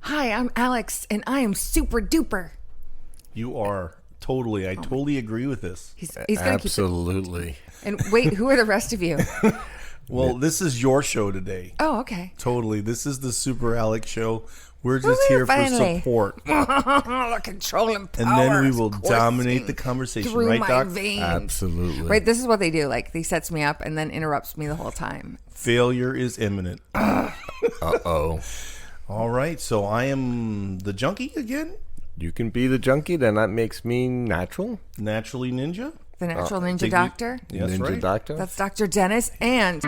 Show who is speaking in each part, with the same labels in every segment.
Speaker 1: Hi, I'm Alex, and I am super duper.
Speaker 2: You are totally. I totally agree with this.
Speaker 1: He's going to keep it.
Speaker 3: Absolutely.
Speaker 1: And wait, who are the rest of you?
Speaker 2: Well, this is your show today.
Speaker 1: Oh, okay.
Speaker 2: Totally. This is the Super Alex show. We're just
Speaker 1: Woo-hoo,
Speaker 2: here
Speaker 1: finally.
Speaker 2: for support.
Speaker 1: The controlling power.
Speaker 2: And then we will
Speaker 1: is
Speaker 2: dominate the
Speaker 1: coursing
Speaker 2: conversation,
Speaker 1: through
Speaker 2: right,
Speaker 1: my
Speaker 2: Doc?
Speaker 1: veins.
Speaker 3: Absolutely.
Speaker 1: Right, this is what they do. Like, he sets me up and then interrupts me the whole time.
Speaker 2: Failure is imminent.
Speaker 3: Uh-oh.
Speaker 2: All right, so I am the junkie again?
Speaker 3: You can be the junkie, then that makes me natural.
Speaker 2: Naturally ninja?
Speaker 1: The natural ninja
Speaker 2: think
Speaker 1: doctor.
Speaker 2: That's
Speaker 3: Ninja
Speaker 2: right.
Speaker 3: doctor.
Speaker 1: That's Dr. Dennis and...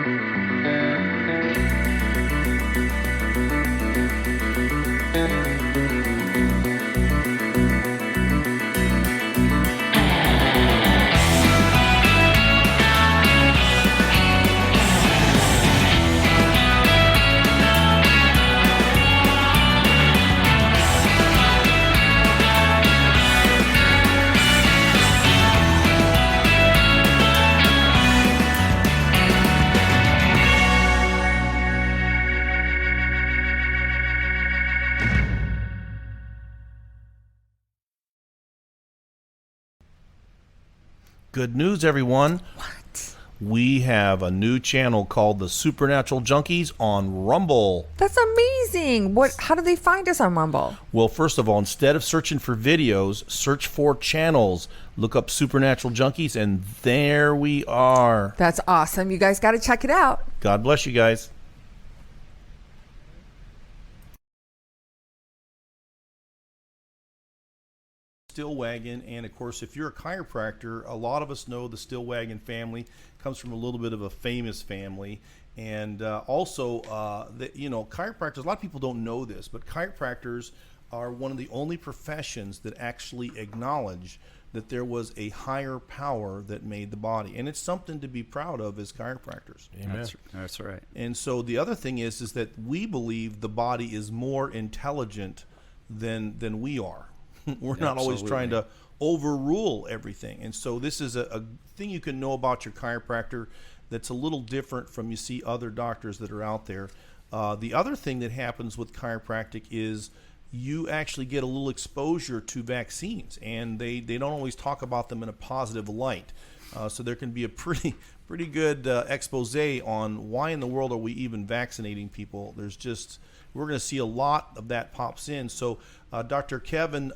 Speaker 2: Good news, everyone.
Speaker 1: What?
Speaker 2: We have a new channel called the Supernatural Junkies on Rumble.
Speaker 1: That's amazing. How do they find us on Rumble?
Speaker 2: Well, first of all, instead of searching for videos, search for channels. Look up Supernatural Junkies, and there we are.
Speaker 1: That's awesome. You guys got to check it out.
Speaker 2: God bless you guys. Stillwagon, and of course, if you're a chiropractor, a lot of us know the Stillwagon family comes from a little bit of a famous family, and also, chiropractors. A lot of people don't know this, but chiropractors are one of the only professions that actually acknowledge that there was a higher power that made the body, and it's something to be proud of as chiropractors.
Speaker 3: Amen.
Speaker 4: That's right.
Speaker 2: And so the other thing is that we believe the body is more intelligent than we are. We're not always trying to overrule everything. And so this is a thing you can know about your chiropractor that's a little different from you see other doctors that are out there. The other thing that happens with chiropractic is you actually get a little exposure to vaccines, and they don't always talk about them in a positive light. So there can be a pretty good expose on why in the world are we even vaccinating people. We're going to see a lot of that pops in. So Dr. Kevin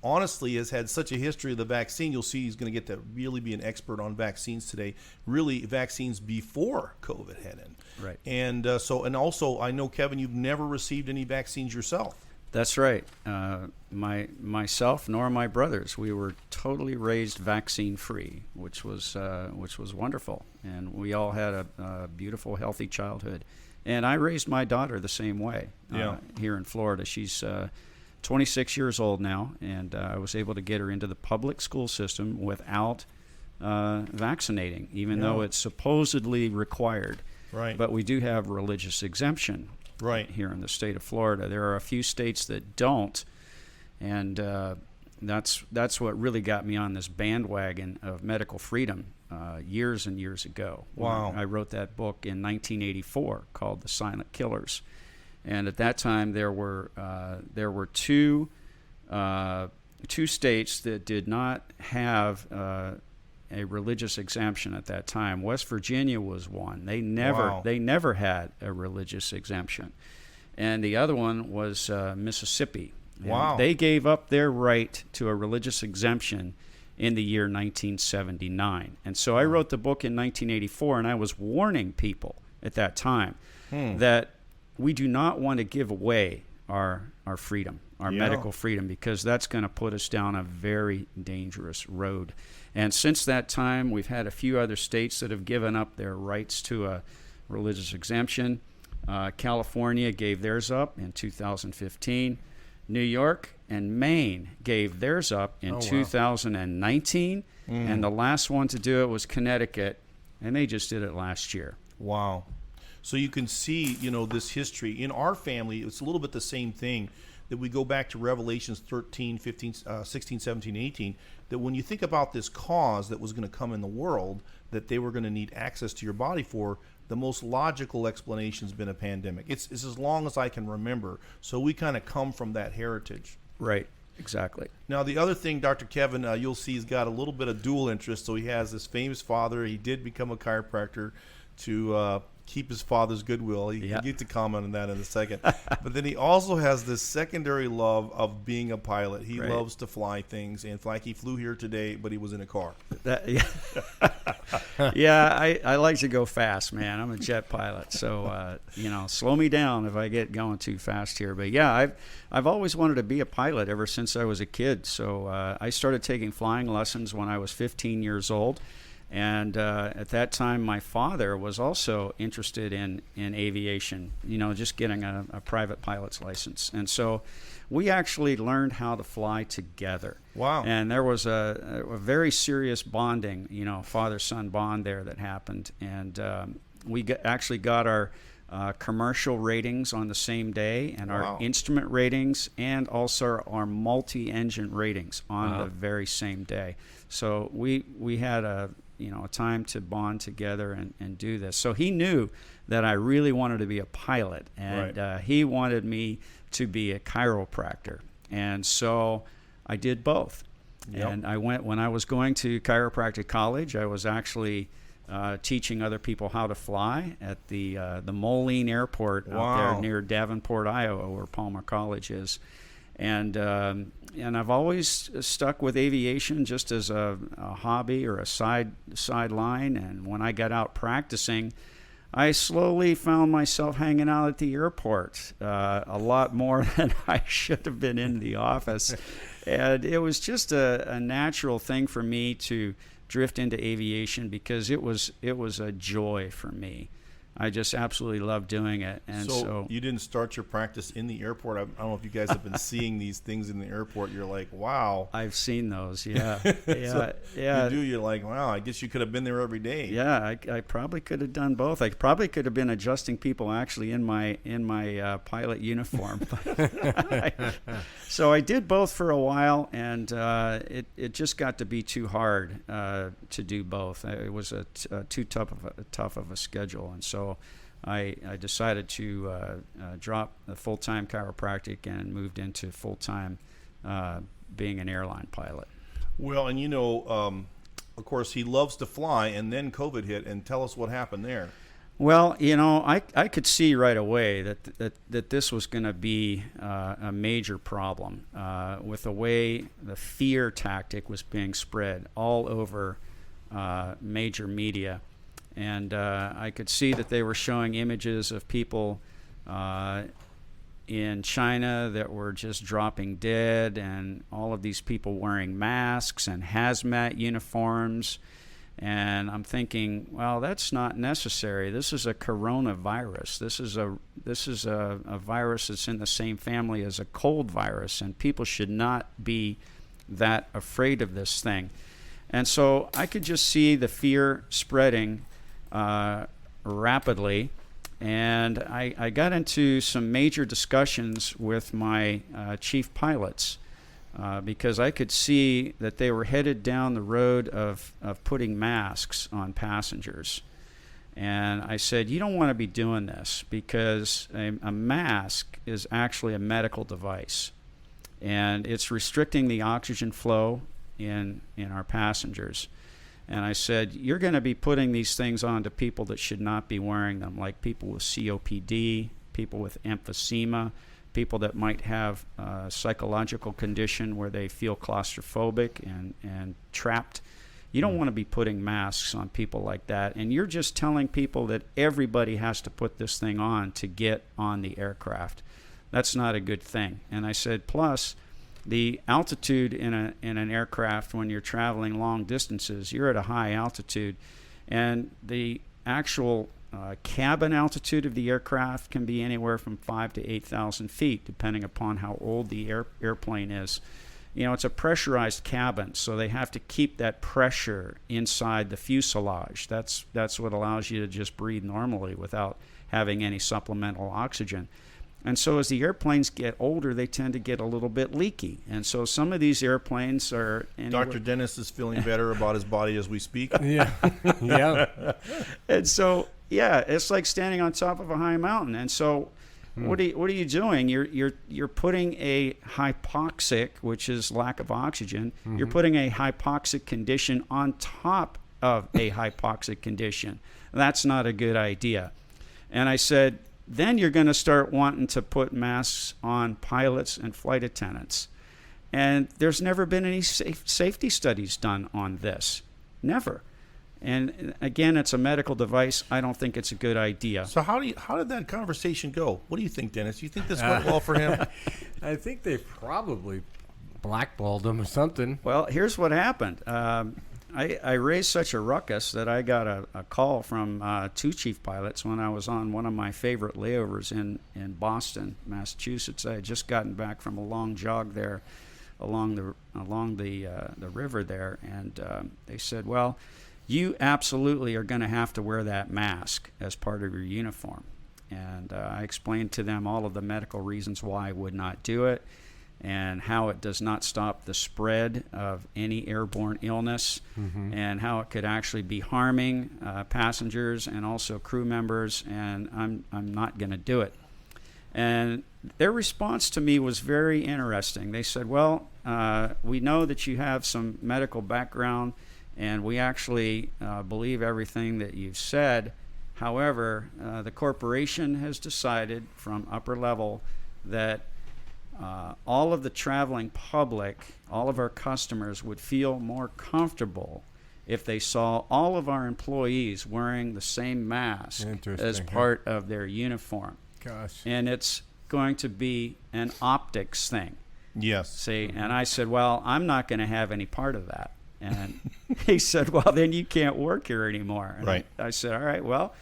Speaker 2: honestly has had such a history of the vaccine. You'll see he's going to get to really be an expert on vaccines today, really vaccines before COVID hit in.
Speaker 4: Right.
Speaker 2: And also I know, Kevin, you've never received any vaccines yourself.
Speaker 4: That's right. Myself nor my brothers, we were totally raised vaccine free, which was wonderful, and we all had a beautiful, healthy childhood. And I raised my daughter the same way here in Florida. She's 26 years old now, and I was able to get her into the public school system without vaccinating, even though it's supposedly required.
Speaker 2: Right.
Speaker 4: But we do have religious exemption here in the state of Florida. There are a few states that don't, and that's what really got me on this bandwagon of medical freedom years and years ago.
Speaker 2: Wow.
Speaker 4: I wrote that book in 1984 called The Silent Killers. And at that time, there were two states that did not have a religious exemption at that time. West Virginia was one. They never had a religious exemption, and the other one was Mississippi. And
Speaker 2: wow.
Speaker 4: They gave up their right to a religious exemption in the year 1979. And so I wrote the book in 1984, and I was warning people at that time that we do not want to give away our freedom, our medical freedom, because that's going to put us down a very dangerous road. And since that time, we've had a few other states that have given up their rights to a religious exemption. California gave theirs up in 2015. New York and Maine gave theirs up in 2019. And the last one to do it was Connecticut, and they just did it last year.
Speaker 2: Wow. So you can see, this history. In our family, it's a little bit the same thing, that we go back to Revelations 13, 15, 16, 17, 18, that when you think about this cause that was going to come in the world, that they were going to need access to your body for, the most logical explanation has been a pandemic. It's as long as I can remember. So we kind of come from that heritage.
Speaker 4: Right. Exactly.
Speaker 2: Now, the other thing, Dr. Kevin, you'll see he's got a little bit of dual interest. So he has this famous father. He did become a chiropractor to keep his father's goodwill. He can get to comment on that in a second. But then he also has this secondary love of being a pilot. He loves to fly things. And like he flew here today, but he was in a car.
Speaker 4: I like to go fast, man. I'm a jet pilot. So, slow me down if I get going too fast here. But yeah, I've always wanted to be a pilot ever since I was a kid. So I started taking flying lessons when I was 15 years old. And at that time, my father was also interested in aviation, just getting a private pilot's license. And so we actually learned how to fly together.
Speaker 2: Wow.
Speaker 4: And there was a very serious bonding, father-son bond there that happened. And we actually got our commercial ratings on the same day, and our instrument ratings, and also our multi-engine ratings on the very same day. So we had a time to bond together and do this. So he knew that I really wanted to be a pilot, and he wanted me to be a chiropractor. And so I did both. Yep. And when I was going to chiropractic college, I was actually teaching other people how to fly at the Moline Airport out there near Davenport, Iowa, where Palmer College is. And I've always stuck with aviation just as a hobby or a sideline. And when I got out practicing, I slowly found myself hanging out at the airport a lot more than I should have been in the office. And it was just a natural thing for me to drift into aviation because it was a joy for me. I just absolutely love doing it. And so
Speaker 2: you didn't start your practice in the airport. I don't know if you guys have been seeing these things in the airport. You're like, wow.
Speaker 4: I've seen those. Yeah.
Speaker 2: So you're like, wow, I guess you could have been there every day.
Speaker 4: Yeah, I probably could have done both. I probably could have been adjusting people actually in my pilot uniform. So I did both for a while, and it just got to be too hard to do both. It was too tough of a schedule, and so I decided to drop the full-time chiropractic and moved into full-time being an airline pilot.
Speaker 2: Well, and of course, he loves to fly, and then COVID hit, and tell us what happened there.
Speaker 4: Well, I could see right away that this was going to be a major problem with the way the fear tactic was being spread all over major media. And I could see that they were showing images of people in China that were just dropping dead, and all of these people wearing masks and hazmat uniforms. And I'm thinking, well, that's not necessary. This is a coronavirus. This is a virus that's in the same family as a cold virus, and people should not be that afraid of this thing. And so I could just see the fear spreading rapidly, and I got into some major discussions with my chief pilots because I could see that they were headed down the road of putting masks on passengers. And I said, you don't want to be doing this because a mask is actually a medical device, and it's restricting the oxygen flow in our passengers. And I said, you're going to be putting these things on to people that should not be wearing them, like people with COPD, people with emphysema, people that might have a psychological condition where they feel claustrophobic and trapped. You don't want to be putting masks on people like that. And you're just telling people that everybody has to put this thing on to get on the aircraft. That's not a good thing. And I said, plus, the altitude in an aircraft when you're traveling long distances, you're at a high altitude, and the actual cabin altitude of the aircraft can be anywhere from 5,000 to 8,000 feet, depending upon how old the airplane is. It's a pressurized cabin, so they have to keep that pressure inside the fuselage. That's what allows you to just breathe normally without having any supplemental oxygen. And so as the airplanes get older, they tend to get a little bit leaky. And so some of these airplanes are...
Speaker 2: Dr. Dennis is feeling better about his body as we speak.
Speaker 3: Yeah.
Speaker 4: And so, Yeah, it's like standing on top of a high mountain. And so what are you doing? You're putting a hypoxic, which is lack of oxygen. You're putting a hypoxic condition on top of a hypoxic condition. That's not a good idea. And I said, then you're going to start wanting to put masks on pilots and flight attendants. And there's never been any safety studies done on this. Never. And again, it's a medical device. I don't think it's a good idea.
Speaker 2: So how did that conversation go? What do you think, Dennis? Do you think this went well for him?
Speaker 3: I think they probably blackballed him or something.
Speaker 4: Well, here's what happened. I raised such a ruckus that I got a call from two chief pilots when I was on one of my favorite layovers in Boston, Massachusetts. I had just gotten back from a long jog there along the river there, and they said, well, you absolutely are going to have to wear that mask as part of your uniform. And I explained to them all of the medical reasons why I would not do it and how it does not stop the spread of any airborne illness and how it could actually be harming passengers and also crew members, and I'm not going to do it. And their response to me was very interesting. They said, well, we know that you have some medical background, and we actually believe everything that you've said. However, the corporation has decided from upper level that all of the traveling public, all of our customers would feel more comfortable if they saw all of our employees wearing the same mask as part of their uniform.
Speaker 3: Gosh.
Speaker 4: And it's going to be an optics thing.
Speaker 2: Yes.
Speaker 4: See, and I said, well, I'm not going to have any part of that. And he said, well, then you can't work here anymore. And
Speaker 2: right.
Speaker 4: I said, all right, well,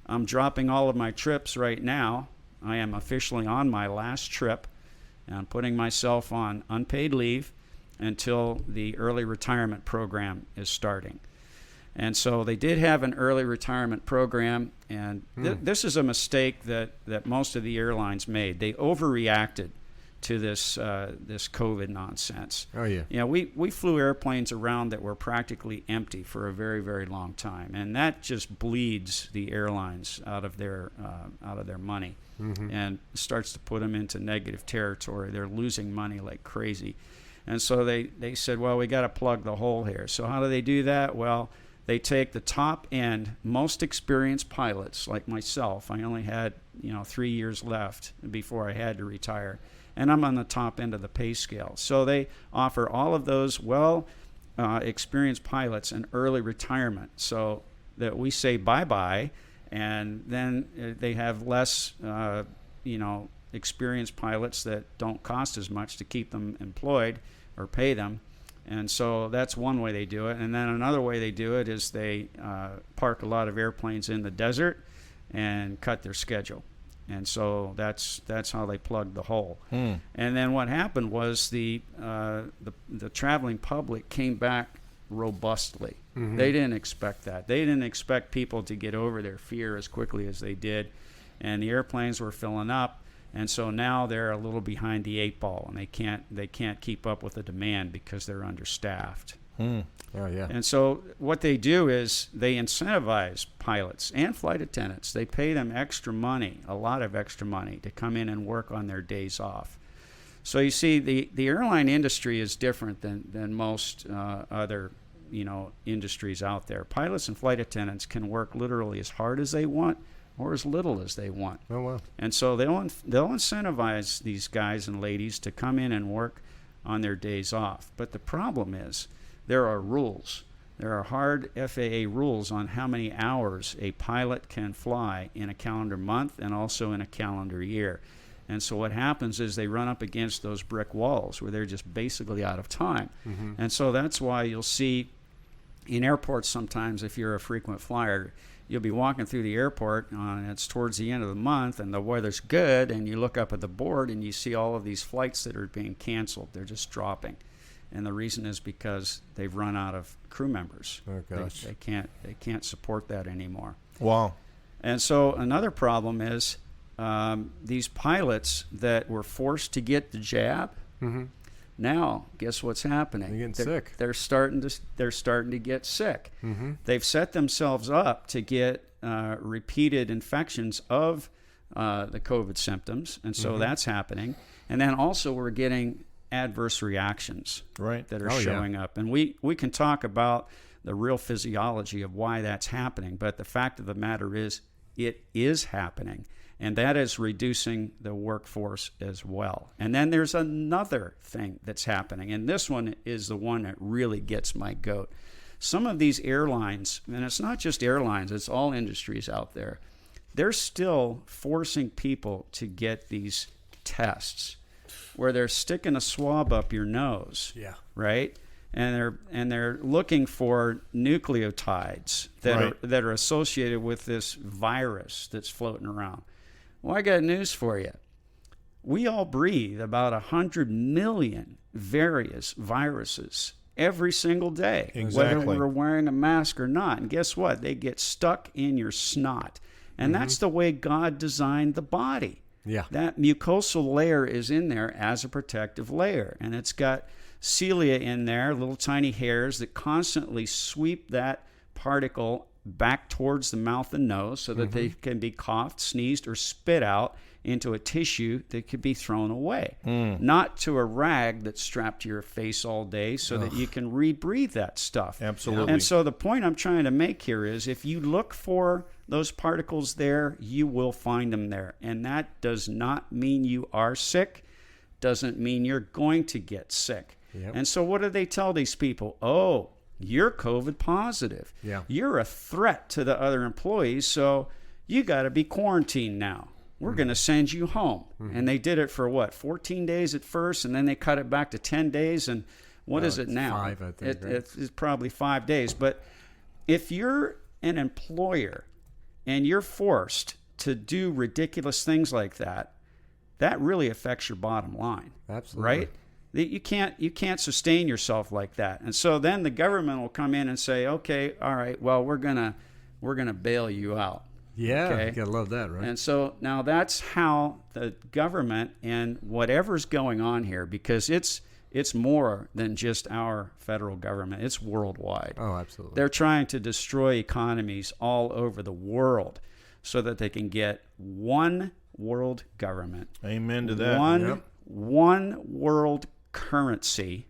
Speaker 4: I'm dropping all of my trips right now. I am officially on my last trip. And I'm putting myself on unpaid leave until the early retirement program is starting. And so they did have an early retirement program, and this is a mistake that most of the airlines made. They overreacted to this COVID nonsense.
Speaker 3: Oh, yeah.
Speaker 4: You know, we flew airplanes around that were practically empty for a very, very long time, and that just bleeds the airlines out of their money and starts to put them into negative territory. They're losing money like crazy. And so they said, well, we got to plug the hole here. So how do they do that? Well, they take the top end, most experienced pilots like myself. I only had 3 years left before I had to retire, and I'm on the top end of the pay scale. So they offer all of those experienced pilots an early retirement, so that we say bye-bye, and then they have less experienced pilots that don't cost as much to keep them employed or pay them. And so that's one way they do it. And then another way they do it is they park a lot of airplanes in the desert and cut their schedule. And so that's how they plugged the hole. And then what happened was the traveling public came back robustly. They didn't expect that. They didn't expect people to get over their fear as quickly as they did. And the airplanes were filling up. And so now they're a little behind the eight ball, and they can't keep up with the demand because they're understaffed.
Speaker 3: Oh, yeah.
Speaker 4: And so what they do is they incentivize pilots and flight attendants. They pay them extra money, a lot of extra money, to come in and work on their days off. So you see, the airline industry is different than most other industries out there. Pilots and flight attendants can work literally as hard as they want or as little as they want.
Speaker 3: Oh, wow.
Speaker 4: And so they'll incentivize these guys and ladies to come in and work on their days off. But the problem is there are rules. There are hard FAA rules on how many hours a pilot can fly in a calendar month and also in a calendar year. And so what happens is they run up against those brick walls where they're just basically out of time. And so that's why you'll see in airports sometimes, if you're a frequent flyer, you'll be walking through the airport, and it's towards the end of the month, and the weather's good, and you look up at the board, and you see all of these flights that are being canceled. They're just dropping. And the reason is because they've run out of crew members.
Speaker 3: Oh, gosh.
Speaker 4: They can't support that anymore.
Speaker 2: Wow.
Speaker 4: And so another problem is these pilots that were forced to get the jab, now guess what's happening?
Speaker 3: They're getting sick.
Speaker 4: They're starting to get sick. They've set themselves up to get repeated infections of the COVID symptoms, and so that's happening. And then also we're getting adverse reactions that are showing up. And we can talk about the real physiology of why that's happening, but the fact of the matter is it is happening, and that is reducing the workforce as well. And then there's another thing that's happening, and this one is the one that really gets my goat. Some of these airlines, and it's not just airlines, it's all industries out there, they're still forcing people to get these tests where they're sticking a swab up your nose, right? And they're looking for nucleotides that are associated with this virus that's floating around. Well, I got news for you. We all breathe about 100 million various viruses every single day, whether we're wearing a mask or not. And guess what? They get stuck in your snot. And that's the way God designed the body. Yeah. That mucosal layer is in there as a protective layer. And it's got cilia in there, little tiny hairs that constantly sweep that particle back towards the mouth and nose so that they can be coughed, sneezed, or spit out into a tissue that could be thrown away. Not to a rag that's strapped to your face all day so that you can rebreathe that stuff.
Speaker 2: Absolutely.
Speaker 4: And so the point I'm trying to make here is if you look for those particles there, you will find them there. And that does not mean you are sick, doesn't mean you're going to get sick. And so what do they tell these people? Oh, you're COVID positive. You're a threat to the other employees, so you got to be quarantined now. We're going to send you home. And they did it for what, 14 days at first, and then they cut it back to 10 days. And what is it now?
Speaker 3: 5, I think.
Speaker 4: It's probably 5 days. But if you're an employer and you're forced to do ridiculous things like that, that really affects your bottom line.
Speaker 3: Absolutely.
Speaker 4: Right? You can't sustain yourself like that. And so then the government will come in and say, okay, all right, well, we're gonna bail you out.
Speaker 3: Yeah,
Speaker 4: okay?
Speaker 3: You gotta love that, right?
Speaker 4: And so now that's how the government and whatever's going on here, because it's more than just our federal government. It's worldwide.
Speaker 3: Oh, absolutely.
Speaker 4: They're trying to destroy economies all over the world so that they can get one world government.
Speaker 2: Amen to that.
Speaker 4: One world currency,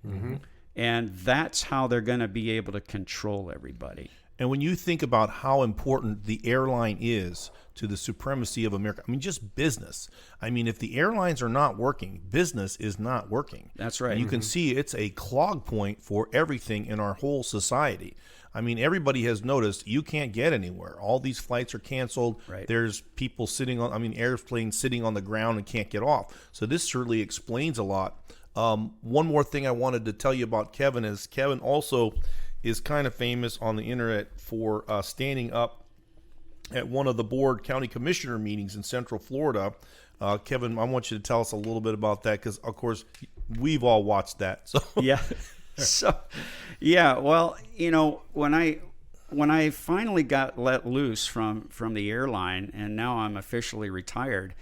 Speaker 4: and that's how they're going to be able to control everybody.
Speaker 2: And when you think about how important the airline is to the supremacy of America, I mean, just business. I mean, if the airlines are not working, business is not working.
Speaker 4: That's right.
Speaker 2: You can see it's a clog point for everything in our whole society. I mean, everybody has noticed you can't get anywhere. All these flights are canceled.
Speaker 4: Right.
Speaker 2: There's people airplanes sitting on the ground and can't get off. So this certainly explains a lot. One more thing I wanted to tell you about Kevin is Kevin also is kind of famous on the internet for standing up at one of the board county commissioner meetings in Central Florida. Kevin, I want you to tell us a little bit about that because, of course, we've all watched that. So
Speaker 4: yeah. So, yeah, well, you know, when I finally got let loose from the airline and now I'm officially retired,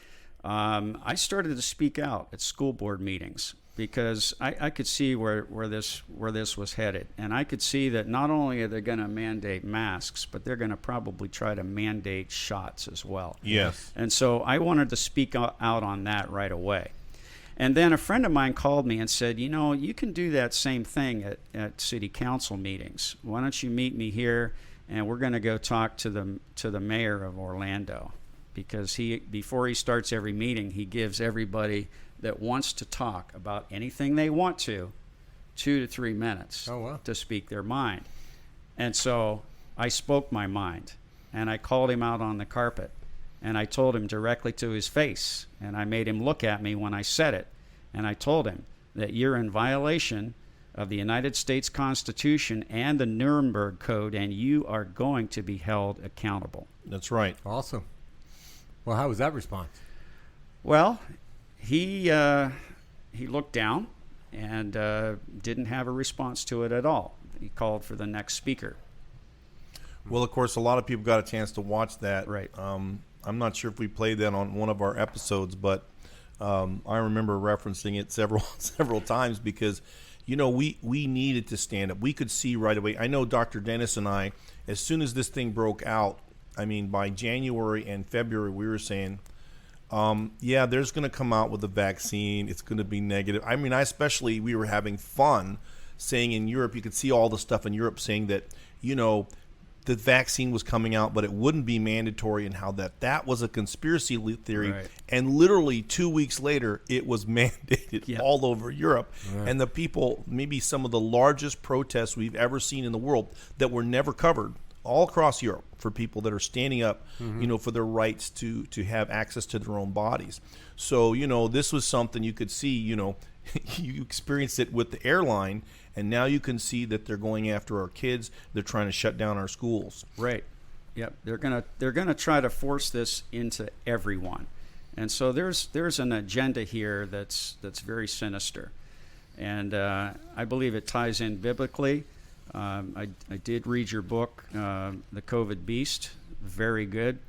Speaker 4: I started to speak out at school board meetings because I could see where this was headed. And I could see that not only are they going to mandate masks, but they're going to probably try to mandate shots as well.
Speaker 2: Yes.
Speaker 4: And so I wanted to speak out on that right away. And then a friend of mine called me and said, you know, you can do that same thing at city council meetings. Why don't you meet me here and we're going to go talk to the mayor of Orlando, because before he starts every meeting, he gives everybody that wants to talk about anything they want to 2 to 3 minutes to speak their mind. And so I spoke my mind and I called him out on the carpet and I told him directly to his face and I made him look at me when I said it. And I told him that you're in violation of the United States Constitution and the Nuremberg Code, and you are going to be held accountable.
Speaker 2: That's right.
Speaker 3: Awesome. Well, how was that response?
Speaker 4: Well, he looked down and didn't have a response to it at all. He called for the next speaker.
Speaker 2: Well, of course, a lot of people got a chance to watch that.
Speaker 4: Right.
Speaker 2: I'm not sure if we played that on one of our episodes, but I remember referencing it several times because, you know, we needed to stand up. We could see right away. I know Dr. Dennis and I, as soon as this thing broke out, I mean, by January and February, we were saying, yeah, there's going to come out with a vaccine. It's going to be negative. I mean, we were having fun saying in Europe, you could see all the stuff in Europe saying that, the vaccine was coming out, but it wouldn't be mandatory, and how that was a conspiracy theory.
Speaker 4: Right.
Speaker 2: And literally 2 weeks later, it was mandated all over Europe. Right. And the people, maybe some of the largest protests we've ever seen in the world that were never covered, all across Europe, for people that are standing up, for their rights to have access to their own bodies. So, this was something you could see, you experienced it with the airline, and now you can see that they're going after our kids. They're trying to shut down our schools.
Speaker 4: Right. Yep. They're gonna try to force this into everyone, and so there's an agenda here that's very sinister, and I believe it ties in biblically. I did read your book, The COVID Beast. Very good.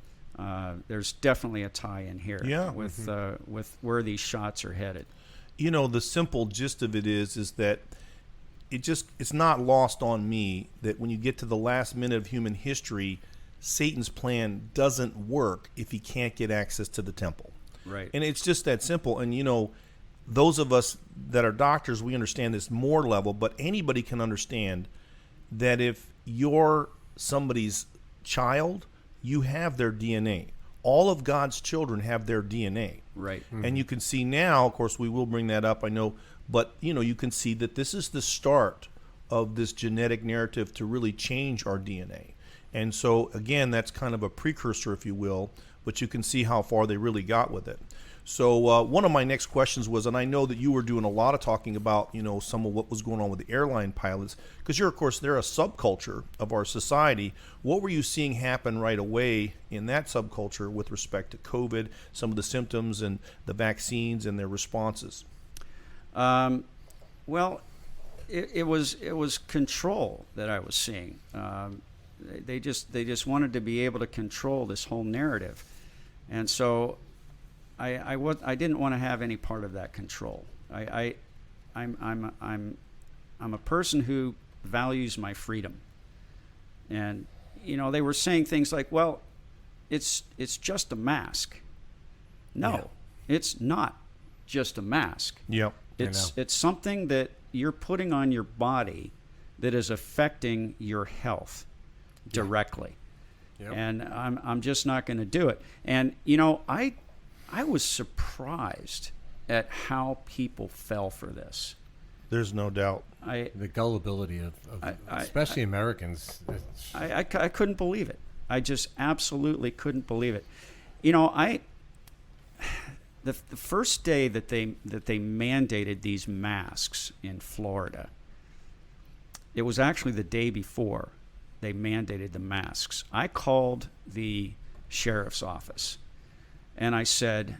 Speaker 4: There's definitely a tie in here with where these shots are headed.
Speaker 2: The simple gist of it is that it's not lost on me that when you get to the last minute of human history, Satan's plan doesn't work if he can't get access to the temple.
Speaker 4: Right.
Speaker 2: And it's just that simple. And, those of us that are doctors, we understand this more level, but anybody can understand that if you're somebody's child, you have their DNA. All of God's children have their DNA.
Speaker 4: Right.
Speaker 2: Mm-hmm. And you can see now, of course, we will bring that up, I know, but, you can see that this is the start of this genetic narrative to really change our DNA. And so, again, that's kind of a precursor, if you will, but you can see how far they really got with it. So one of my next questions was, and I know that you were doing a lot of talking about, some of what was going on with the airline pilots, because they're a subculture of our society. What were you seeing happen right away in that subculture with respect to COVID, some of the symptoms and the vaccines and their responses?
Speaker 4: Well, it was control that I was seeing. They just wanted to be able to control this whole narrative, and so I didn't want to have any part of that control. I'm a person who values my freedom, and they were saying things like, well, it's just a mask. No, it's not just a mask.
Speaker 2: Yep.
Speaker 4: It's something that you're putting on your body that is affecting your health directly. Yep. And I'm just not going to do it. And I was surprised at how people fell for this.
Speaker 2: There's no doubt.
Speaker 3: The gullibility of especially Americans.
Speaker 4: I couldn't believe it. I just absolutely couldn't believe it. The first day that they mandated these masks in Florida, it was actually the day before they mandated the masks. I called the sheriff's office and I said,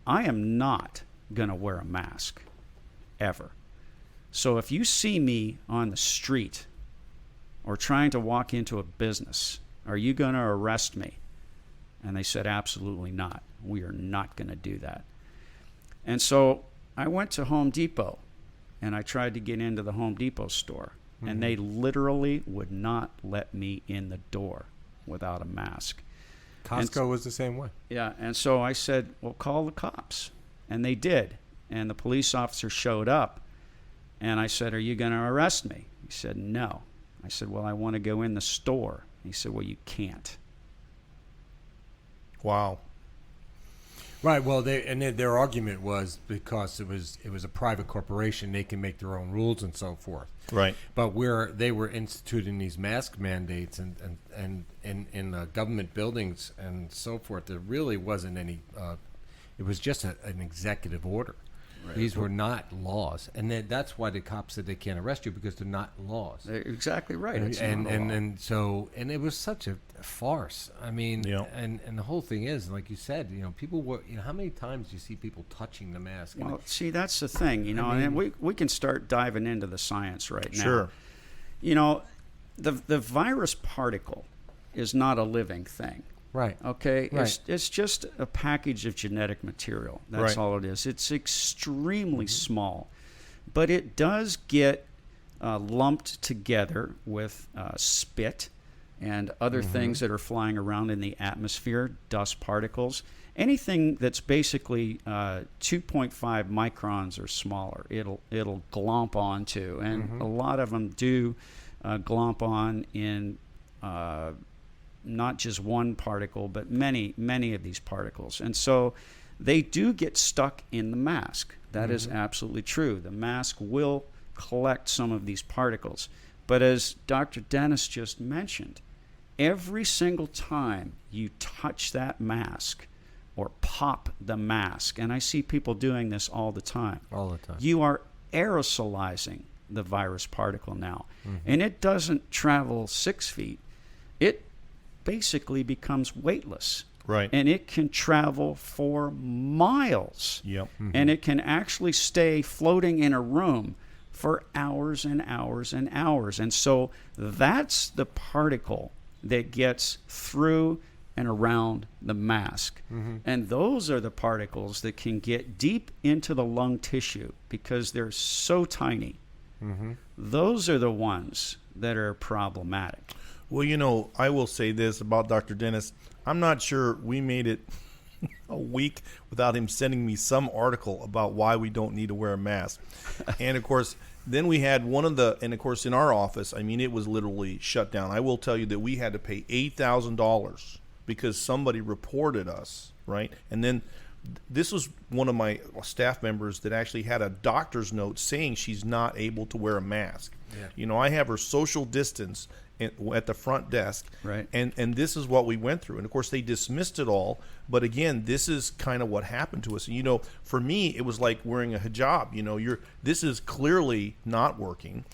Speaker 4: I am not going to wear a mask ever. So if you see me on the street or trying to walk into a business, are you going to arrest me? And they said, absolutely not. We are not going to do that. And so I went to Home Depot and I tried to get into the Home Depot store. Mm-hmm. And they literally would not let me in the door without a mask.
Speaker 3: Costco was the same way.
Speaker 4: Yeah. And so I said, well, call the cops. And they did. And the police officer showed up. And I said, are you going to arrest me? He said, no. I said, well, I want to go in the store. He said, well, you can't.
Speaker 2: Wow.
Speaker 3: Right. Well, their argument was because it was a private corporation, they can make their own rules and so forth.
Speaker 2: Right.
Speaker 3: But where they were instituting these mask mandates and in government buildings and so forth, there really wasn't any. It was just an executive order. Right. These were not laws, and that's why the cops said they can't arrest you, because they're not laws.
Speaker 4: They're exactly right.
Speaker 3: And it was such a farce. I mean,
Speaker 2: yeah.
Speaker 3: and the whole thing is, like you said, people were. How many times do you see people touching the mask?
Speaker 4: Well, see, that's the thing, and we can start diving into the science right now.
Speaker 2: Sure.
Speaker 4: The virus particle is not a living thing.
Speaker 3: Right.
Speaker 4: Okay.
Speaker 3: Right.
Speaker 4: It's just a package of genetic material. That's all it is. It's extremely small, but it does get lumped together with spit, and other things that are flying around in the atmosphere, dust particles, anything that's basically 2.5 microns or smaller, it'll glomp onto, and a lot of them do glomp on in not just one particle, but many of these particles, and so they do get stuck in the mask. That is absolutely true. The mask will collect some of these particles, but as Dr. Dennis just mentioned, every single time you touch that mask or pop the mask, and I see people doing this all the time, you are aerosolizing the virus particle now. And it doesn't travel 6 feet. It basically becomes weightless.
Speaker 2: Right.
Speaker 4: And it can travel for miles.
Speaker 2: Yep.
Speaker 4: And it can actually stay floating in a room for hours and hours and hours. And so that's the particle that gets through and around the mask. And those are the particles that can get deep into the lung tissue because they're so tiny. Those are the ones that are problematic.
Speaker 2: Well, I will say this about Dr. Dennis. I'm not sure we made it a week without him sending me some article about why we don't need to wear a mask. And, of course, then we had and, of course, in our office, I mean, it was literally shut down. I will tell you that we had to pay $8,000 because somebody reported us, right? And then this was one of my staff members that actually had a doctor's note saying she's not able to wear a mask. Yeah. I have her social distance at the front desk,
Speaker 4: right?
Speaker 2: And this is what we went through. And of course, they dismissed it all. But again, this is kind of what happened to us. And, for me, it was like wearing a hijab. This is clearly not working.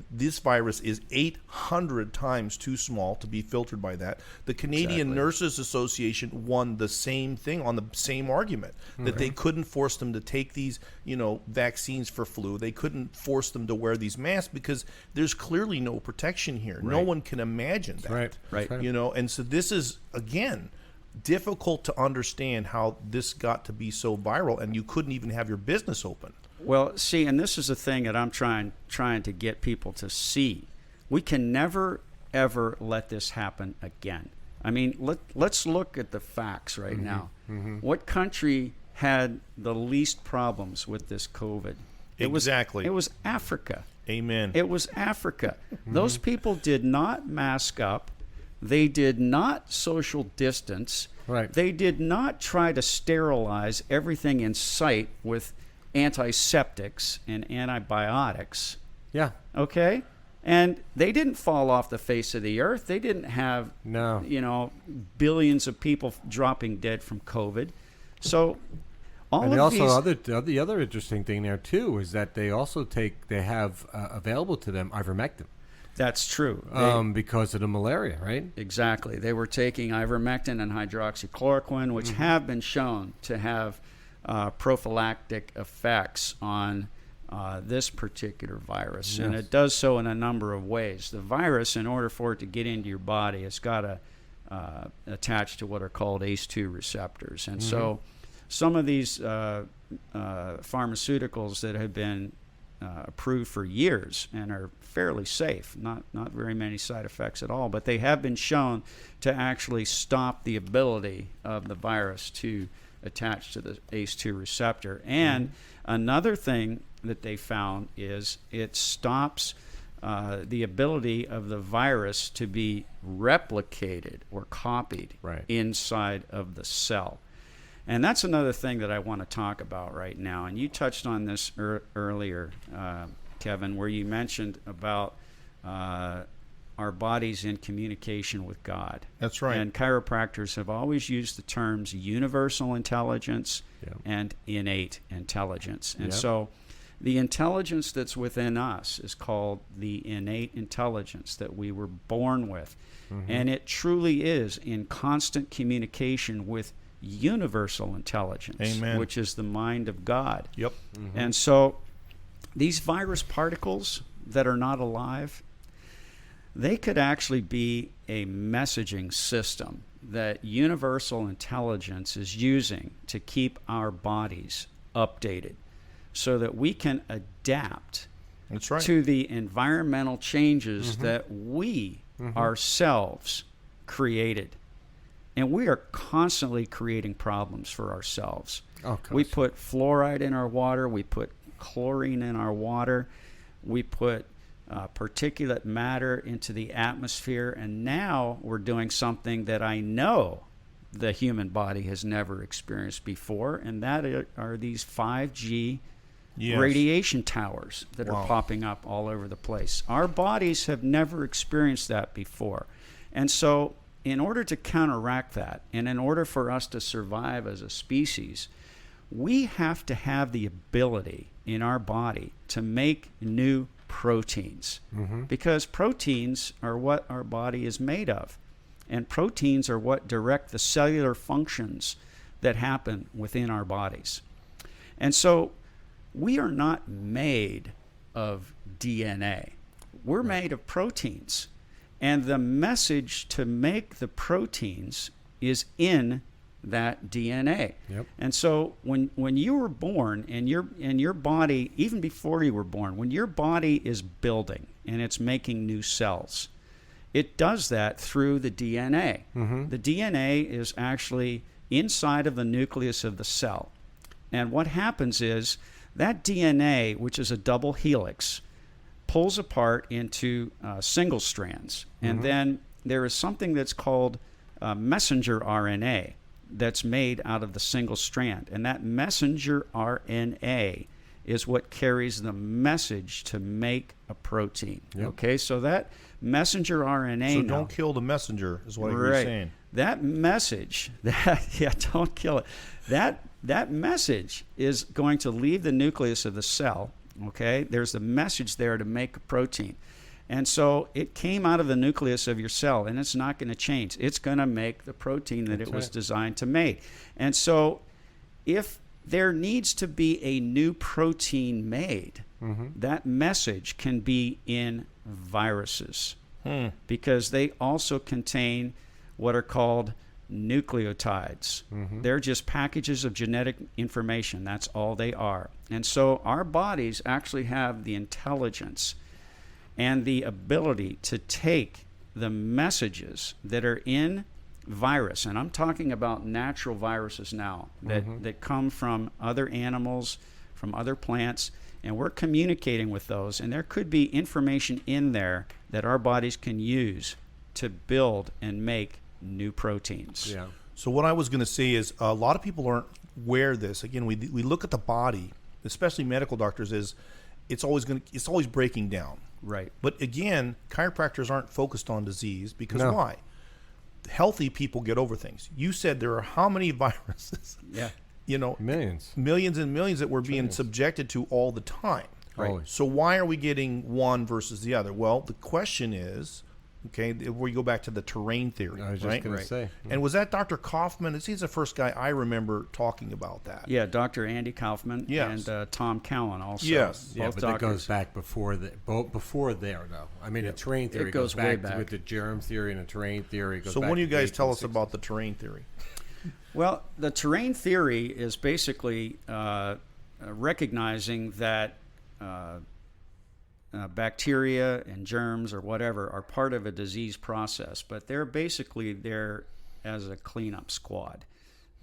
Speaker 2: This virus is 800 times too small to be filtered by that. The Canadian Nurses Association won the same thing on the same argument that they couldn't force them to take these, vaccines for flu. They couldn't force them to wear these masks because there's clearly no protection here. Right. No one can imagine that.
Speaker 4: Right.
Speaker 2: And so this is, again, difficult to understand how this got to be so viral, and you couldn't even have your business open.
Speaker 4: Well, see, and this is the thing that I'm trying to get people to see. We can never, ever let this happen again. I mean, let's look at the facts right now. What country had the least problems with this COVID? It was Africa.
Speaker 2: Amen.
Speaker 4: It was Africa. Those people did not mask up. They did not social distance.
Speaker 3: Right.
Speaker 4: They did not try to sterilize everything in sight with antiseptics and antibiotics.
Speaker 3: Yeah.
Speaker 4: Okay? And they didn't fall off the face of the earth. They didn't have, billions of people dropping dead from COVID. So
Speaker 3: the other interesting thing there too is that they also have available to them ivermectin.
Speaker 4: That's true.
Speaker 3: Because of the malaria, right?
Speaker 4: Exactly. They were taking ivermectin and hydroxychloroquine, which have been shown to have prophylactic effects on this particular virus.
Speaker 3: Yes.
Speaker 4: And it does so in a number of ways. The virus, in order for it to get into your body, it's got to attach to what are called ACE2 receptors. And so some of these pharmaceuticals that have been approved for years and are fairly safe, not very many side effects at all, but they have been shown to actually stop the ability of the virus to attach to the ACE2 receptor. And another thing that they found is it stops the ability of the virus to be replicated or copied inside of the cell. And that's another thing that I want to talk about right now. And you touched on this earlier, Kevin, where you mentioned about our bodies in communication with God.
Speaker 2: That's right.
Speaker 4: And chiropractors have always used the terms universal intelligence and innate intelligence. And so the intelligence that's within us is called the innate intelligence that we were born with. And it truly is in constant communication with universal intelligence, which is the mind of God.
Speaker 2: Yep.
Speaker 4: And so these virus particles that are not alive, they could actually be a messaging system that universal intelligence is using to keep our bodies updated so that we can adapt to the environmental changes that we ourselves created. And we are constantly creating problems for ourselves.
Speaker 3: Oh,
Speaker 4: we put fluoride in our water. We put chlorine in our water. We put particulate matter into the atmosphere. And now we're doing something that I know the human body has never experienced before, and that are these 5G radiation towers that are popping up all over the place. Our bodies have never experienced that before. And so in order to counteract that, and in order for us to survive as a species, we have to have the ability in our body to make new proteins, because proteins are what our body is made of. And proteins are what direct the cellular functions that happen within our bodies. And so we are not made of DNA. We're made of proteins. And the message to make the proteins is in that DNA.
Speaker 3: Yep.
Speaker 4: And so when you were born, and your body, even before you were born, when your body is building and it's making new cells, it does that through the DNA. The DNA is actually inside of the nucleus of the cell. And what happens is that DNA, which is a double helix, pulls apart into single strands. And then there is something that's called messenger RNA that's made out of the single strand. And that messenger RNA is what carries the message to make a protein.
Speaker 3: Yep.
Speaker 4: Okay, so that messenger RNA.
Speaker 2: So
Speaker 4: now,
Speaker 2: don't kill the messenger, is what you're saying.
Speaker 4: That message, don't kill it. That message is going to leave the nucleus of the cell. Okay, there's a message there to make a protein. And so it came out of the nucleus of your cell, and it's not going to change. It's going to make the protein that it was designed to make. And so if there needs to be a new protein made, that message can be in viruses, because they also contain what are called nucleotides. They're just packages of genetic information. That's all they are. And so our bodies actually have the intelligence and the ability to take the messages that are in virus, and I'm talking about natural viruses now that come from other animals, from other plants, and we're communicating with those, and there could be information in there that our bodies can use to build and make new proteins.
Speaker 3: Yeah.
Speaker 2: So what I was going to say is a lot of people aren't aware of this. Again, we look at the body, especially medical doctors, is it's always breaking down.
Speaker 4: Right.
Speaker 2: But again, chiropractors aren't focused on disease because why? Healthy people get over things. You said there are how many viruses?
Speaker 4: Yeah.
Speaker 3: Millions
Speaker 2: and millions that we're being subjected to all the time.
Speaker 3: Right.
Speaker 2: So why are we getting one versus the other? Well, the question is, okay, where you go back to the terrain theory.
Speaker 3: I was just going to say.
Speaker 2: And was that Dr. Kaufman? He's the first guy I remember talking about that.
Speaker 4: Yeah, Dr. Andy Kaufman and Tom Cowan also.
Speaker 2: Yes.
Speaker 3: Yeah, but it goes back before there, though. I mean, the terrain theory goes back with the germ theory and the terrain theory.
Speaker 2: So when do you guys tell us about the terrain theory?
Speaker 4: Well, the terrain theory is basically recognizing that bacteria and germs or whatever are part of a disease process, but they're basically there as a cleanup squad.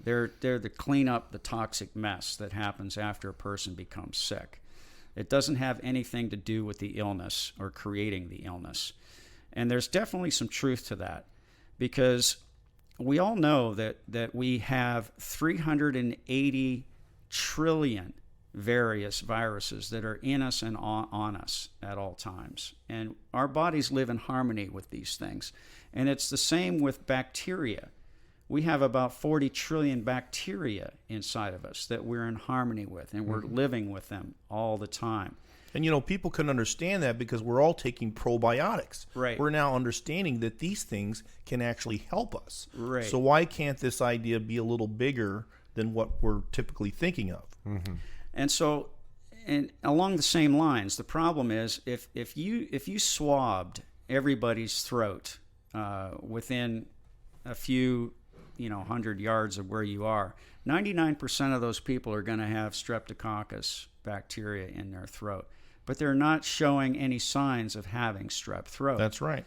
Speaker 4: They're to clean up the toxic mess that happens after a person becomes sick. It doesn't have anything to do with the illness or creating the illness. And there's definitely some truth to that, because we all know that we have 380 trillion various viruses that are in us and on us at all times. And our bodies live in harmony with these things. And it's the same with bacteria. We have about 40 trillion bacteria inside of us that we're in harmony with, and we're living with them all the time.
Speaker 2: And, people can understand that because we're all taking probiotics.
Speaker 4: Right.
Speaker 2: We're now understanding that these things can actually help us.
Speaker 4: Right.
Speaker 2: So why can't this idea be a little bigger than what we're typically thinking of?
Speaker 4: And so, and along the same lines, the problem is if you swabbed everybody's throat within a few 100 yards of where you are, 99% of those people are going to have streptococcus bacteria in their throat, but they're not showing any signs of having strep throat.
Speaker 2: That's right.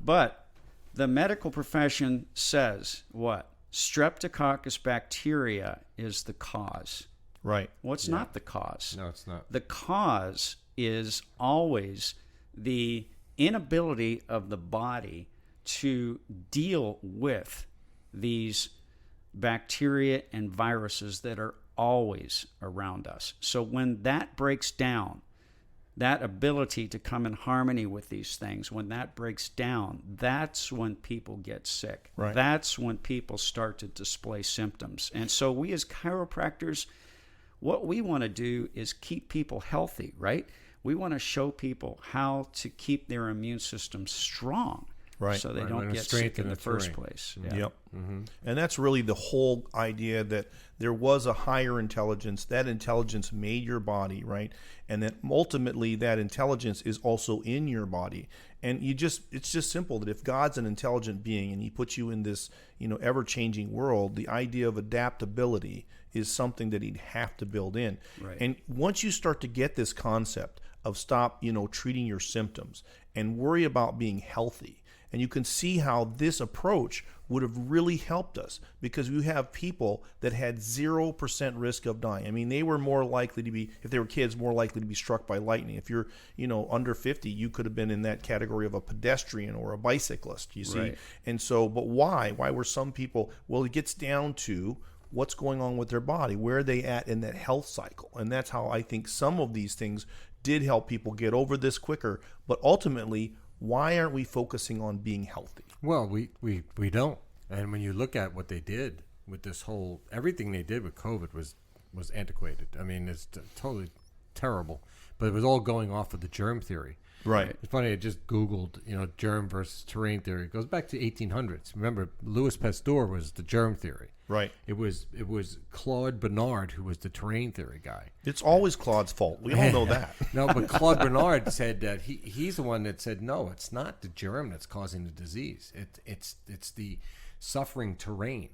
Speaker 4: But the medical profession says what? Streptococcus bacteria is the cause.
Speaker 2: Right.
Speaker 4: Well, it's not the cause.
Speaker 3: No, it's not.
Speaker 4: The cause is always the inability of the body to deal with these bacteria and viruses that are always around us. So when that breaks down, that ability to come in harmony with these things, when that breaks down, that's when people get sick.
Speaker 2: Right.
Speaker 4: That's when people start to display symptoms. And so we as chiropractors, what we want to do is keep people healthy, right? We want to show people how to keep their immune system strong,
Speaker 2: Right.
Speaker 4: so they
Speaker 3: Right.
Speaker 4: don't
Speaker 3: And
Speaker 4: get
Speaker 3: strengthen
Speaker 4: sick in the
Speaker 3: the
Speaker 4: first
Speaker 3: terrain.
Speaker 4: place.
Speaker 2: Yep. And that's really the whole idea, that there was a higher intelligence. That intelligence made your body, right? And that ultimately that intelligence is also in your body. And it's just simple that if God's an intelligent being and he puts you in this, ever-changing world, the idea of adaptability is something that he'd have to build in.
Speaker 4: Right.
Speaker 2: And once you start to get this concept of stop, treating your symptoms and worry about being healthy, and you can see how this approach would have really helped us, because you have people that had 0% risk of dying. I mean, they were more likely to be, if they were kids, more likely to be struck by lightning. If you're, under 50, you could have been in that category of a pedestrian or a bicyclist, you see?
Speaker 4: Right.
Speaker 2: And so, but why? Why were some people? Well, it gets down to what's going on with their body. Where are they at in that health cycle? And that's how I think some of these things did help people get over this quicker. But ultimately, why aren't we focusing on being healthy?
Speaker 3: Well, we don't. And when you look at what they did with this whole, everything they did with COVID was antiquated. I mean, it's totally terrible. But it was all going off of the germ theory.
Speaker 2: Right.
Speaker 3: It's funny, I just Googled, germ versus terrain theory. It goes back to 1800s. Remember, Louis Pasteur was the germ theory.
Speaker 2: Right.
Speaker 3: It was Claude Bernard who was the terrain theory guy.
Speaker 2: It's always Claude's fault. We all know that.
Speaker 3: No, but Claude Bernard said that he's the one that said, no, it's not the germ that's causing the disease. It's the suffering terrain.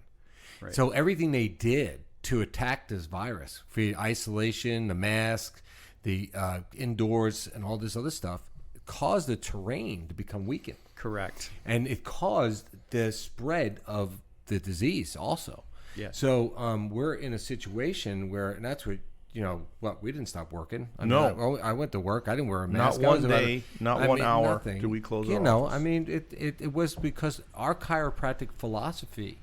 Speaker 4: Right.
Speaker 3: So everything they did to attack this virus, for isolation, the mask, the indoors, and all this other stuff, caused the terrain to become weakened.
Speaker 4: Correct.
Speaker 3: And it caused the spread of the disease also.
Speaker 4: Yes.
Speaker 3: So we're in a situation where, and that's what, we didn't stop working.
Speaker 2: No.
Speaker 3: I went to work. I didn't wear a mask.
Speaker 2: Not one day, not 1 hour did we close our office.
Speaker 3: I mean, it was because our chiropractic philosophy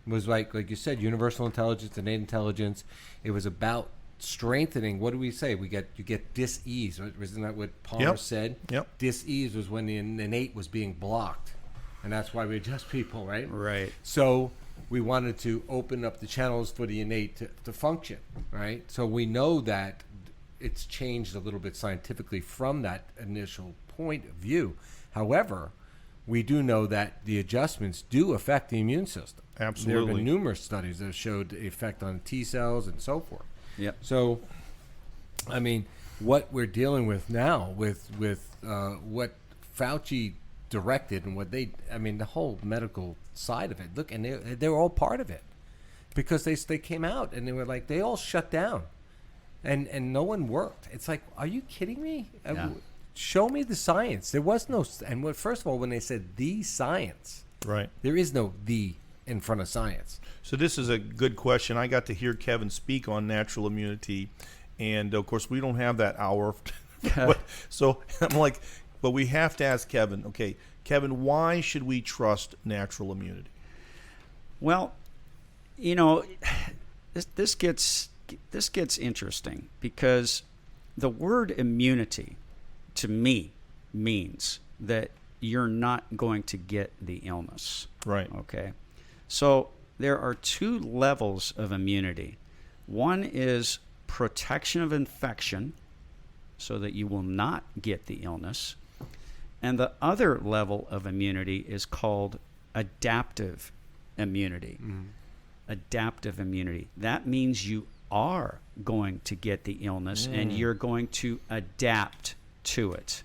Speaker 3: was like you said, universal intelligence, innate intelligence. It was about strengthening. What do we say? You get dis-ease. Isn't that what Palmer said?
Speaker 2: Yep.
Speaker 3: Dis-ease was when the innate was being blocked. And that's why we adjust people, right?
Speaker 4: Right.
Speaker 3: So we wanted to open up the channels for the innate to function, right? So we know that it's changed a little bit scientifically from that initial point of view. However, we do know that the adjustments do affect the immune system.
Speaker 2: Absolutely.
Speaker 3: There have been numerous studies that have showed the effect on T cells and so forth.
Speaker 4: Yep.
Speaker 3: So, I mean, what we're dealing with now with what Fauci directed and the whole medical side of it. Look, and they're all part of it, because they came out and they were like, they all shut down, and no one worked. It's like, are you kidding me?
Speaker 4: Yeah.
Speaker 3: Show me the science. There was no, and first of all, when they said the science,
Speaker 2: Right.
Speaker 3: there is no the in front of science.
Speaker 2: So this is a good question. I got to hear Kevin speak on natural immunity, and of course we don't have that hour. So I'm like, but we have to ask Kevin. Okay, Kevin, why should we trust natural immunity?
Speaker 4: Well, this gets interesting, because the word immunity to me means that you're not going to get the illness.
Speaker 2: Right.
Speaker 4: Okay. So there are two levels of immunity. One is protection of infection, so that you will not get the illness. And the other level of immunity is called adaptive immunity. Adaptive immunity. That means you are going to get the illness and you're going to adapt to it.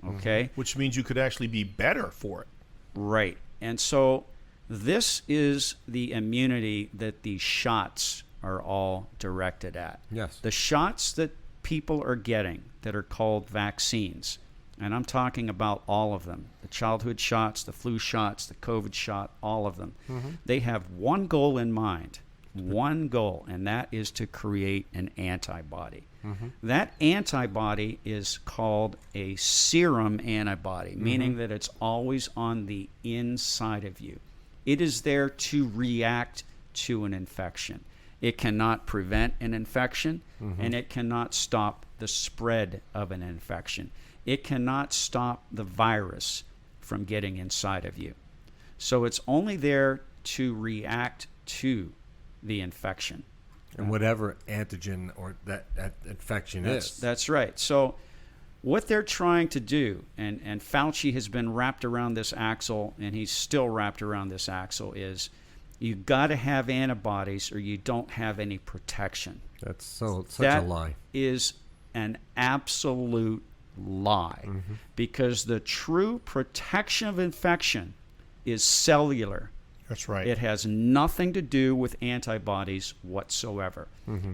Speaker 4: Okay?
Speaker 2: Which means you could actually be better for it.
Speaker 4: Right. And so this is the immunity that these shots are all directed at.
Speaker 3: Yes.
Speaker 4: The shots that people are getting that are called vaccines and I'm talking about all of them, the childhood shots, the flu shots, the COVID shot, all of them, they have one goal in mind, one goal, and that is to create an antibody. That antibody is called a serum antibody, meaning that it's always on the inside of you. It is there to react to an infection. It cannot prevent an infection, and it cannot stop the spread of an infection. It cannot stop the virus from getting inside of you. So it's only there to react to the infection.
Speaker 3: And whatever antigen or that infection is.
Speaker 4: That's right. So what they're trying to do, and Fauci has been wrapped around this axle, and he's still wrapped around this axle, is you've got to have antibodies or you don't have any protection.
Speaker 3: That's such
Speaker 4: That
Speaker 3: a lie.
Speaker 4: is an absolute lie, because the true protection of infection is cellular.
Speaker 2: That's right.
Speaker 4: It has nothing to do with antibodies whatsoever.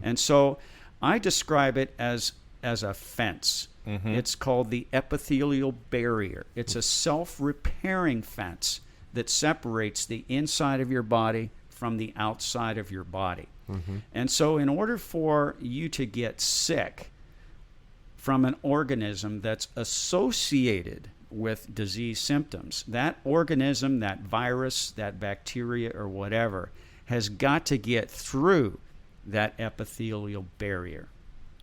Speaker 4: And so I describe it as a fence. It's called the epithelial barrier. It's a self-repairing fence that separates the inside of your body from the outside of your body. And so in order for you to get sick from an organism that's associated with disease symptoms, that organism, that virus, that bacteria, or whatever, has got to get through that epithelial barrier.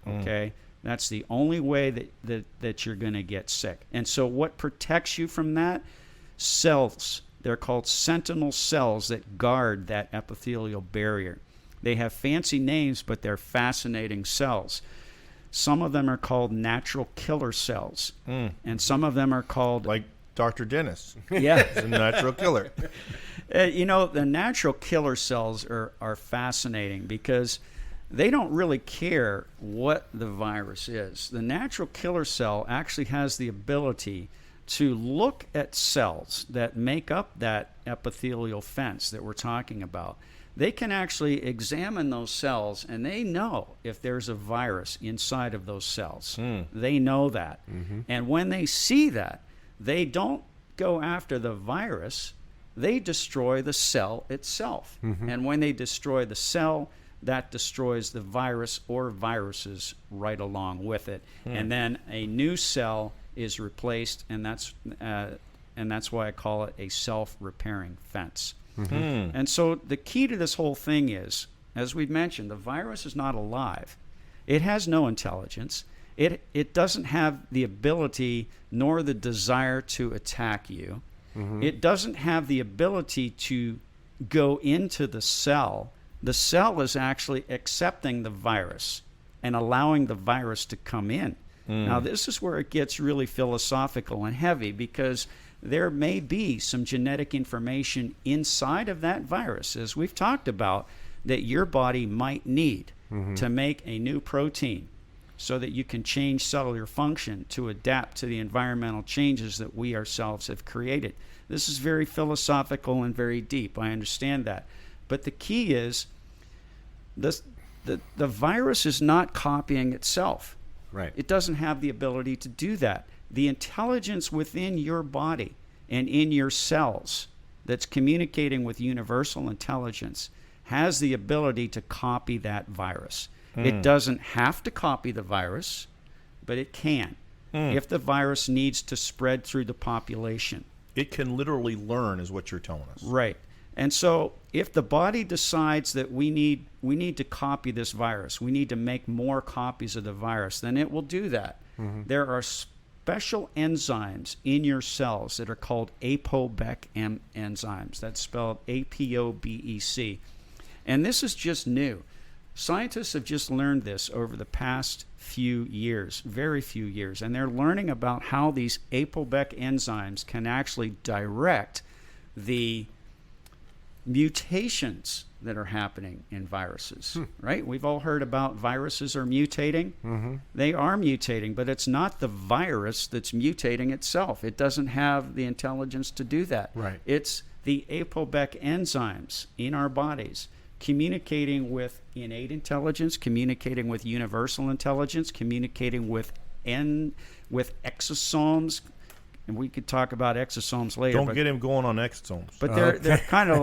Speaker 4: Okay? That's the only way that you're going to get sick. And so what protects you from that? Cells. They're called sentinel cells that guard that epithelial barrier. They have fancy names, but they're fascinating cells. Some of them are called natural killer cells, and some of them are called...
Speaker 2: Like Dr. Dennis.
Speaker 4: Yeah.
Speaker 2: He's a natural killer.
Speaker 4: The natural killer cells are fascinating because they don't really care what the virus is. The natural killer cell actually has the ability to look at cells that make up that epithelial fence that we're talking about. They can actually examine those cells, and they know if there's a virus inside of those cells. They know that. And when they see that, they don't go after the virus. They destroy the cell itself. And when they destroy the cell, that destroys the virus or viruses right along with it. And then a new cell is replaced, and that's why I call it a self-repairing fence. And so the key to this whole thing is, as we've mentioned, the virus is not alive. It has no intelligence. It doesn't have the ability nor the desire to attack you. It doesn't have the ability to go into the cell. The cell is actually accepting the virus and allowing the virus to come in. Now, this is where it gets really philosophical and heavy, because there may be some genetic information inside of that virus, as we've talked about, that your body might need to make a new protein so that you can change cellular function to adapt to the environmental changes that we ourselves have created. This is very philosophical and very deep. I understand that. But the key is the virus is not copying itself.
Speaker 3: Right.
Speaker 4: It doesn't have the ability to do that. The intelligence within your body and in your cells that's communicating with universal intelligence has the ability to copy that virus. It doesn't have to copy the virus, but it can if the virus needs to spread through the population.
Speaker 2: It can literally learn, is what you're telling us.
Speaker 4: Right. And so if the body decides that we need to copy this virus, we need to make more copies of the virus, then it will do that. There are special enzymes in your cells that are called ApoBec enzymes. That's spelled APOBEC. And this is just new. Scientists have just learned this over the past few years, very few years, and they're learning about how these ApoBec enzymes can actually direct the mutations that are happening in viruses, right? We've all heard about viruses are mutating. They are mutating, but it's not the virus that's mutating itself. It doesn't have the intelligence to do that.
Speaker 3: Right.
Speaker 4: It's the ApoBec enzymes in our bodies communicating with innate intelligence, communicating with universal intelligence, communicating with and with exosomes. And we could talk about exosomes later.
Speaker 2: Don't get him going on exosomes.
Speaker 4: But they're kind of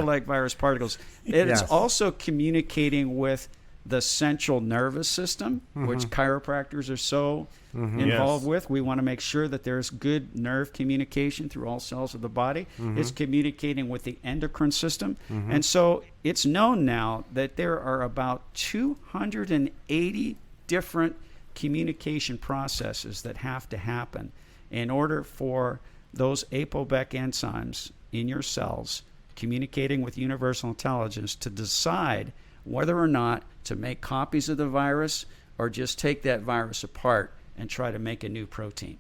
Speaker 4: like virus particles. It's also communicating with the central nervous system, which chiropractors are so involved with. We want to make sure that there's good nerve communication through all cells of the body. It's communicating with the endocrine system. And so it's known now that there are about 280 different communication processes that have to happen in order for those ApoBec enzymes in your cells communicating with universal intelligence to decide whether or not to make copies of the virus or just take that virus apart and try to make a new protein.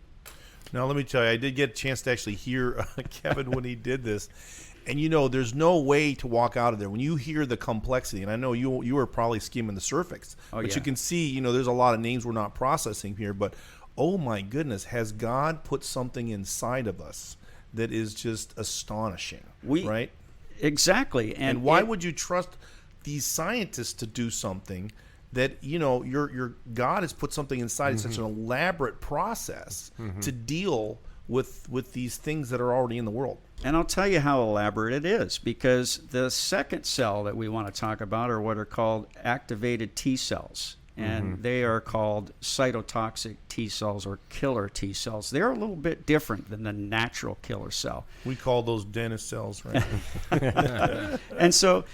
Speaker 2: Now, let me tell you, I did get a chance to actually hear Kevin when he did this. And, there's no way to walk out of there. When you hear the complexity, and I know you were probably skimming the surface, but you can see, there's a lot of names we're not processing here, but oh my goodness, has God put something inside of us that is just astonishing, right?
Speaker 4: Exactly.
Speaker 2: And why would you trust these scientists to do something that, your God has put something inside? It's such an elaborate process to deal with these things that are already in the world.
Speaker 4: And I'll tell you how elaborate it is, because the second cell that we want to talk about are what are called activated T cells. And they are called cytotoxic T cells or killer T cells. They're a little bit different than the natural killer cell.
Speaker 2: We call those dentist cells, right?
Speaker 4: And so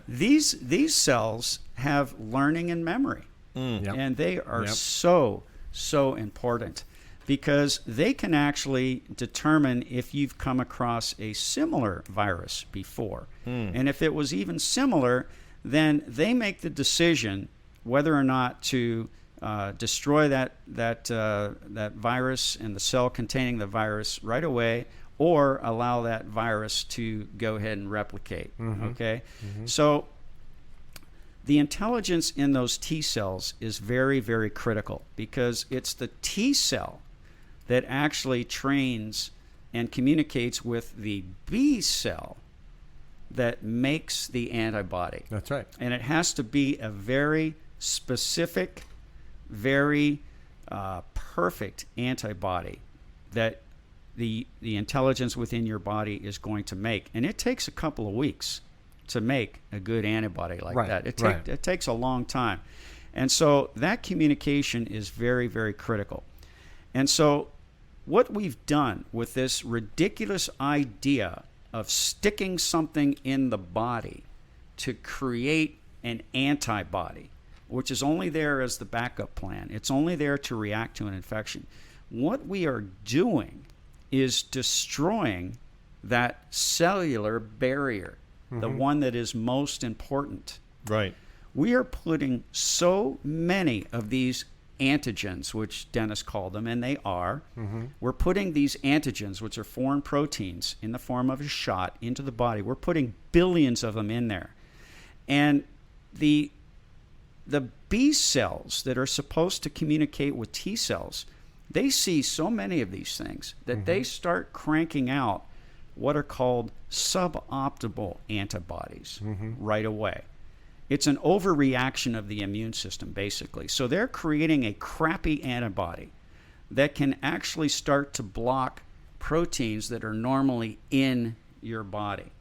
Speaker 4: these cells have learning and memory. And they are so important, because they can actually determine if you've come across a similar virus before. And if it was even similar, then they make the decision whether or not to destroy that virus and the cell containing the virus right away, or allow that virus to go ahead and replicate. Okay, so the intelligence in those T cells is very, very critical, because it's the T cell that actually trains and communicates with the B cell that makes the antibody.
Speaker 3: That's right.
Speaker 4: And it has to be a very specific, very perfect antibody that the intelligence within your body is going to make. And it takes a couple of weeks to make a good antibody like that. It takes a long time. And so that communication is very, very critical. And so what we've done with this ridiculous idea of sticking something in the body to create an antibody, which is only there as the backup plan. It's only there to react to an infection. What we are doing is destroying that cellular barrier, the one that is most important.
Speaker 2: Right.
Speaker 4: We are putting so many of these antigens, which Dennis called them, and they are. We're putting these antigens, which are foreign proteins, in the form of a shot into the body. We're putting billions of them in there. And the B cells that are supposed to communicate with T cells, they see so many of these things that they start cranking out what are called suboptimal antibodies right away. It's an overreaction of the immune system, basically. So they're creating a crappy antibody that can actually start to block proteins that are normally in your body.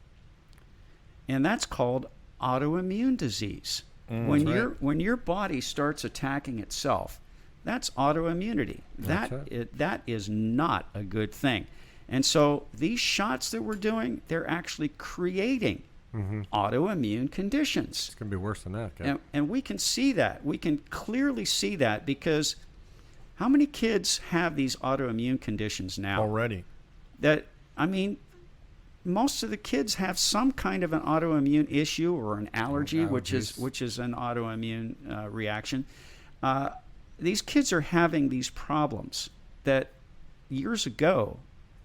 Speaker 4: And that's called autoimmune disease. When your body starts attacking itself, that's autoimmunity. That is not a good thing. And so these shots that we're doing, they're actually creating autoimmune conditions.
Speaker 3: It's going to be worse than that. Okay?
Speaker 4: And we can see that. We can clearly see that, because how many kids have these autoimmune conditions now?
Speaker 2: Already.
Speaker 4: Most of the kids have some kind of an autoimmune issue or an allergy, which is an autoimmune reaction. These kids are having these problems that years ago,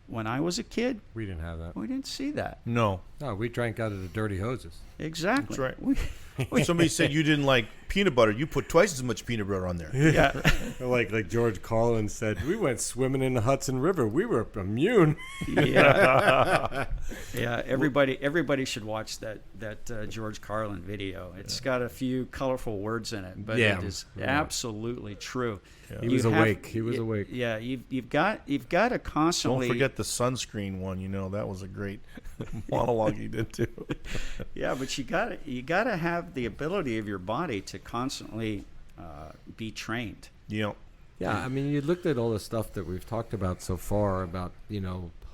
Speaker 4: when I was a kid,
Speaker 3: we didn't have that.
Speaker 4: We didn't see that.
Speaker 2: No.
Speaker 3: No, we drank out of the dirty hoses.
Speaker 4: Exactly.
Speaker 2: That's right. Somebody said you didn't like peanut butter. You put twice as much peanut butter on there.
Speaker 4: Yeah.
Speaker 3: Like George Carlin said, we went swimming in the Hudson River. We were immune.
Speaker 4: Yeah. Yeah. Everybody should watch that George Carlin video. It's got a few colorful words in it, but it is absolutely true.
Speaker 2: Yeah.
Speaker 3: He was awake. He was awake.
Speaker 4: Yeah. You've got to constantly.
Speaker 2: Don't forget the sunscreen one. That was a great monologue he did too.
Speaker 4: Yeah, but you gotta have the ability of your body to constantly be trained.
Speaker 2: Yeah.
Speaker 3: Yeah, I mean, you looked at all the stuff that we've talked about so far about,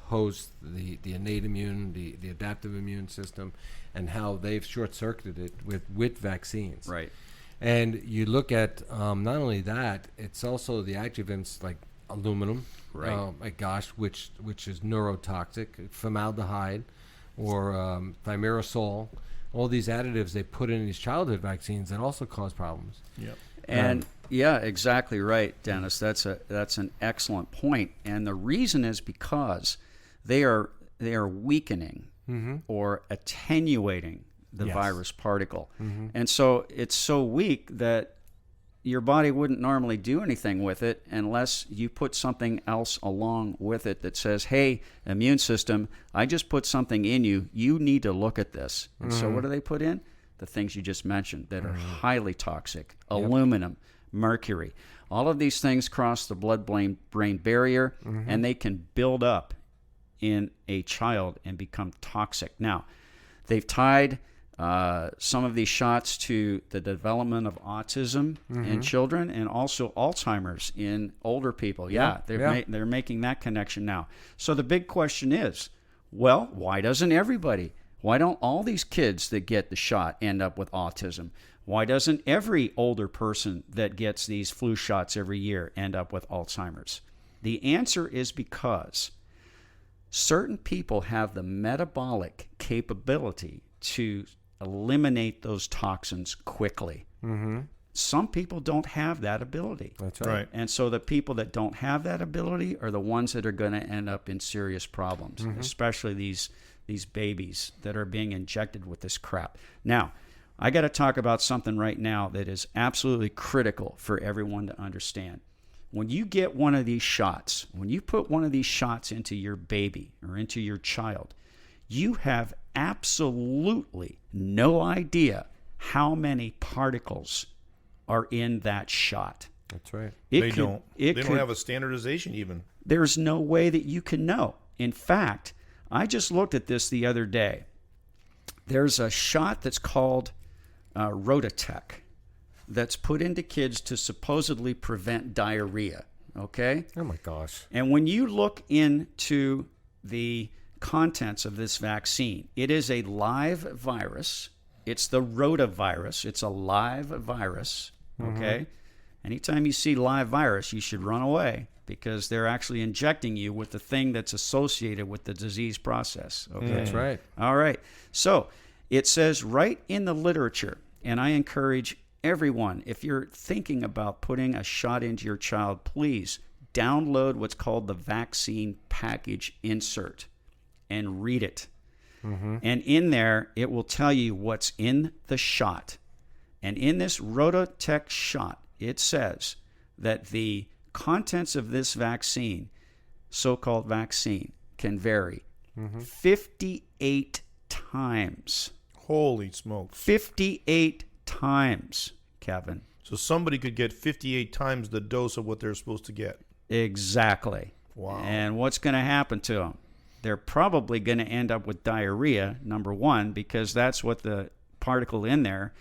Speaker 3: host, the innate immune, the adaptive immune system, and how they've short-circuited it with vaccines.
Speaker 4: Right.
Speaker 3: And you look at not only that, it's also the adjuvants like aluminum,
Speaker 4: right?
Speaker 3: My gosh, which is neurotoxic, formaldehyde, or thimerosal. All these additives they put in these childhood vaccines that also cause problems.
Speaker 2: Yeah.
Speaker 4: And yeah, exactly right, Dennis. That's an excellent point. And the reason is because they are weakening or attenuating the virus particle. And so it's so weak that your body wouldn't normally do anything with it unless you put something else along with it that says, hey, immune system, I just put something in you. You need to look at this. And so what do they put in? The things you just mentioned that are highly toxic. Aluminum, mercury. All of these things cross the blood-brain barrier, and they can build up in a child and become toxic. Now, they've tied some of these shots to the development of autism in children and also Alzheimer's in older people. They're making that connection now. So the big question is, well, why doesn't everybody? Why don't all these kids that get the shot end up with autism? Why doesn't every older person that gets these flu shots every year end up with Alzheimer's? The answer is because certain people have the metabolic capability to eliminate those toxins quickly. Some people don't have that ability.
Speaker 3: That's right.
Speaker 4: And so the people that don't have that ability are the ones that are going to end up in serious problems, especially these babies that are being injected with this crap. Now, I got to talk about something right now that is absolutely critical for everyone to understand. When you get one of these shots, when you put one of these shots into your baby or into your child, you have absolutely no idea how many particles are in that shot.
Speaker 3: That's right.
Speaker 2: They don't have a standardization even.
Speaker 4: There's no way that you can know. In fact, I just looked at this the other day. There's a shot that's called Rototech that's put into kids to supposedly prevent diarrhea. Okay?
Speaker 3: Oh my gosh.
Speaker 4: And when you look into the contents of this vaccine, it is a live virus. It's the rotavirus. It's a live virus. Okay? Anytime you see live virus, you should run away because they're actually injecting you with the thing that's associated with the disease process. Okay?
Speaker 3: That's right.
Speaker 4: All right. So it says right in the literature, and I encourage everyone, if you're thinking about putting a shot into your child, please download what's called the vaccine package insert and read it. And in there, it will tell you what's in the shot. And in this Rototech shot, it says that the contents of this vaccine, so-called vaccine, can vary 58 times.
Speaker 2: Holy smokes.
Speaker 4: 58 times, Kevin.
Speaker 2: So somebody could get 58 times the dose of what they're supposed to get.
Speaker 4: Exactly.
Speaker 2: Wow.
Speaker 4: And what's going to happen to them? They're probably going to end up with diarrhea, number one, because that's what the particle in there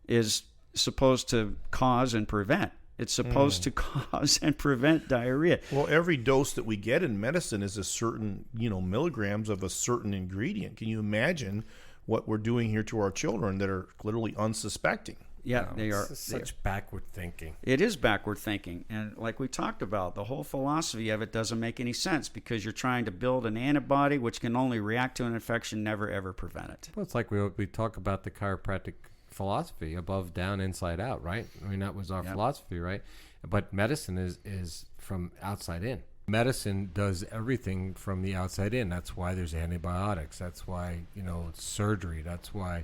Speaker 4: is supposed to cause and prevent. It's supposed to cause and prevent diarrhea.
Speaker 2: Well, every dose that we get in medicine is a certain, milligrams of a certain ingredient. Can you imagine what we're doing here to our children that are literally unsuspecting?
Speaker 4: Yeah, they are.
Speaker 3: Such backward thinking.
Speaker 4: It is backward thinking. And like we talked about, the whole philosophy of it doesn't make any sense because you're trying to build an antibody which can only react to an infection, never, ever prevent it.
Speaker 3: Well, it's like we talk about the chiropractic philosophy, above, down, inside out, right? I mean, that was our philosophy, right? But medicine is from outside in. Medicine does everything from the outside in. That's why there's antibiotics. That's why, it's surgery. That's why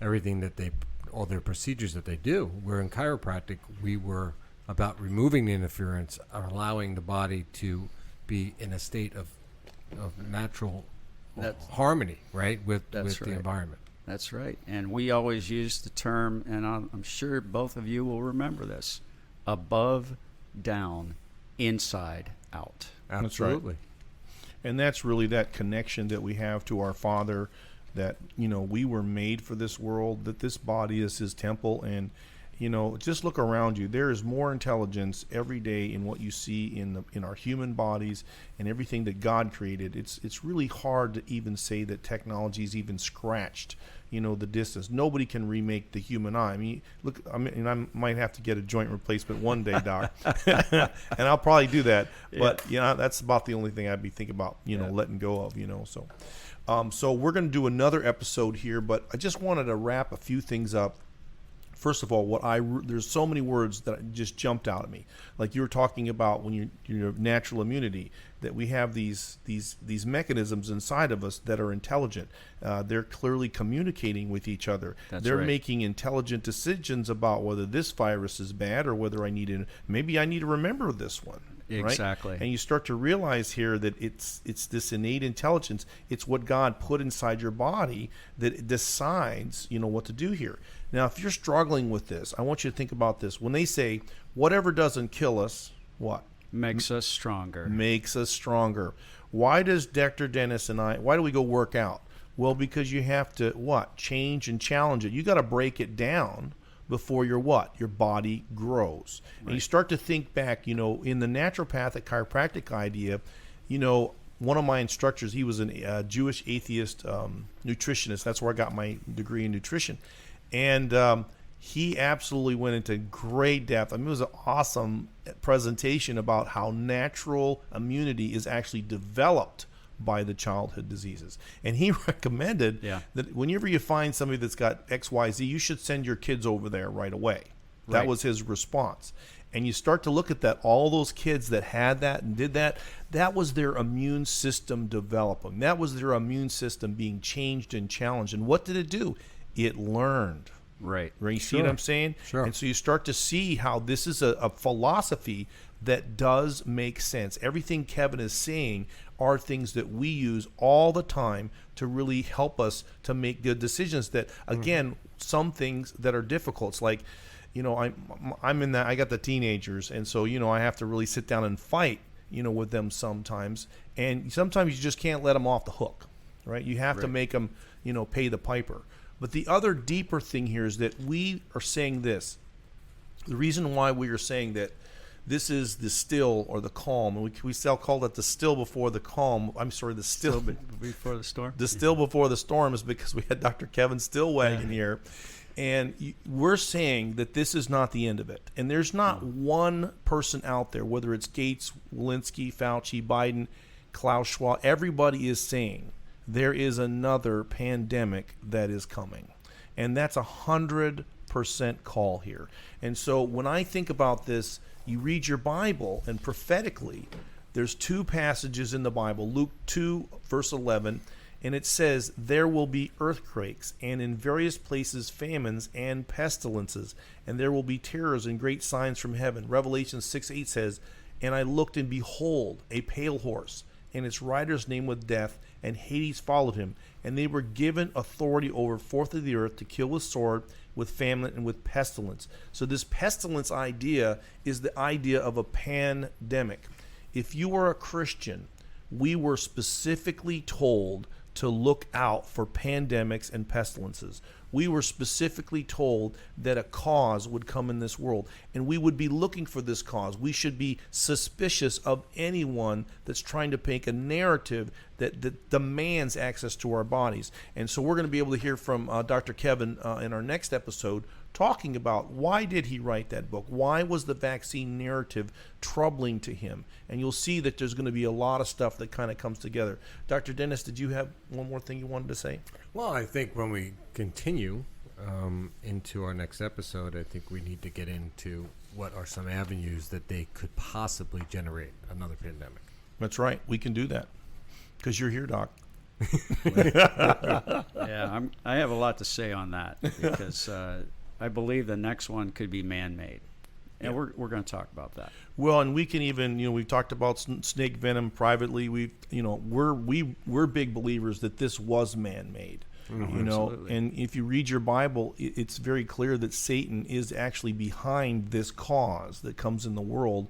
Speaker 3: everything that all their procedures that they do. Where in chiropractic, we were about removing the interference, allowing the body to be in a state of natural harmony, right, with the environment.
Speaker 4: That's right. And we always use the term, and I'm sure both of you will remember this, above, down, inside, out.
Speaker 3: Absolutely.
Speaker 2: Right. And that's really that connection that we have to our Father, that, we were made for this world, that this body is his temple. And, just look around you. There is more intelligence every day in what you see in our human bodies and everything that God created. It's really hard to even say that technology's even scratched, the distance. Nobody can remake the human eye. I mean, look, I might have to get a joint replacement one day, Doc, and I'll probably do that. But that's about the only thing I'd be thinking about, letting go of, So, so we're going to do another episode here, but I just wanted to wrap a few things up. First of all, there's so many words that just jumped out at me. Like you were talking about when your natural immunity, that we have these mechanisms inside of us that are intelligent. They're clearly communicating with each other. They're making intelligent decisions about whether this virus is bad or whether maybe I need to remember this one.
Speaker 4: Exactly.
Speaker 2: Right? And you start to realize here that it's this innate intelligence. It's what God put inside your body that decides, what to do here. Now, if you're struggling with this, I want you to think about this. When they say, whatever doesn't kill us, what?
Speaker 4: Makes us stronger.
Speaker 2: Makes us stronger. Why does Dr. Dennis and why do we go work out? Well, because you have to, change and challenge it. You got to break it down before your body grows. Right. And you start to think back, in the naturopathic chiropractic idea, one of my instructors, he was a Jewish atheist nutritionist. That's where I got my degree in nutrition. And he absolutely went into great depth. I mean, it was an awesome presentation about how natural immunity is actually developed by the childhood diseases. And he recommended that whenever you find somebody that's got XYZ, you should send your kids over there right away. That was his response. And you start to look at that, all those kids that had that and did that, that was their immune system developing. That was their immune system being changed and challenged. And what did it do? It learned.
Speaker 4: Right.
Speaker 2: You see what I'm saying?
Speaker 3: Sure.
Speaker 2: And so you start to see how this is a philosophy that does make sense. Everything Kevin is saying are things that we use all the time to really help us to make good decisions that, again, some things that are difficult. It's like, I'm in that, I got the teenagers, and so, I have to really sit down and fight, with them sometimes. And sometimes you just can't let them off the hook, right? You have to make them, pay the piper. But the other deeper thing here is that we are saying this. The reason why we are saying that this is the still or the calm, and we call it the still before the calm. I'm sorry, the still
Speaker 4: before the storm.
Speaker 2: The still before the storm is because we had Dr. Kevin Stillwagon here. And we're saying that this is not the end of it. And there's not one person out there, whether it's Gates, Walensky, Fauci, Biden, Klaus Schwab, everybody is saying there is another pandemic that is coming. And that's 100% call here. And so when I think about this, you read your Bible, and prophetically, there's two passages in the Bible, Luke 2, verse 11, and it says, there will be earthquakes, and in various places famines and pestilences, and there will be terrors and great signs from heaven. Revelation 6:8 says, and I looked, and behold, a pale horse, and its rider's name was Death, and Hades followed him. And they were given authority over fourth of the earth to kill with sword, with famine, and with pestilence. So this pestilence idea is the idea of a pandemic. If you are a Christian, we were specifically told to look out for pandemics and pestilences. We were specifically told that a cause would come in this world, and we would be looking for this cause. We should be suspicious of anyone that's trying to make a narrative that demands access to our bodies. And so we're going to be able to hear from Dr. Kevin in our next episode, talking about why did he write that book? Why was the vaccine narrative troubling to him? And you'll see that there's going to be a lot of stuff that kind of comes together. Dr. Dennis, did you have one more thing you wanted to say?
Speaker 3: Well, I think when we continue into our next episode, I think we need to get into what are some avenues that they could possibly generate another pandemic.
Speaker 2: That's right. We can do that because you're here, Doc.
Speaker 4: Yeah, I have a lot to say on that because I believe the next one could be man-made. And we're going to talk about that.
Speaker 2: Well, and we can even, we've talked about snake venom privately. We're big believers that this was man-made.
Speaker 4: Absolutely.
Speaker 2: And if you read your Bible, it's very clear that Satan is actually behind this cause that comes in the world.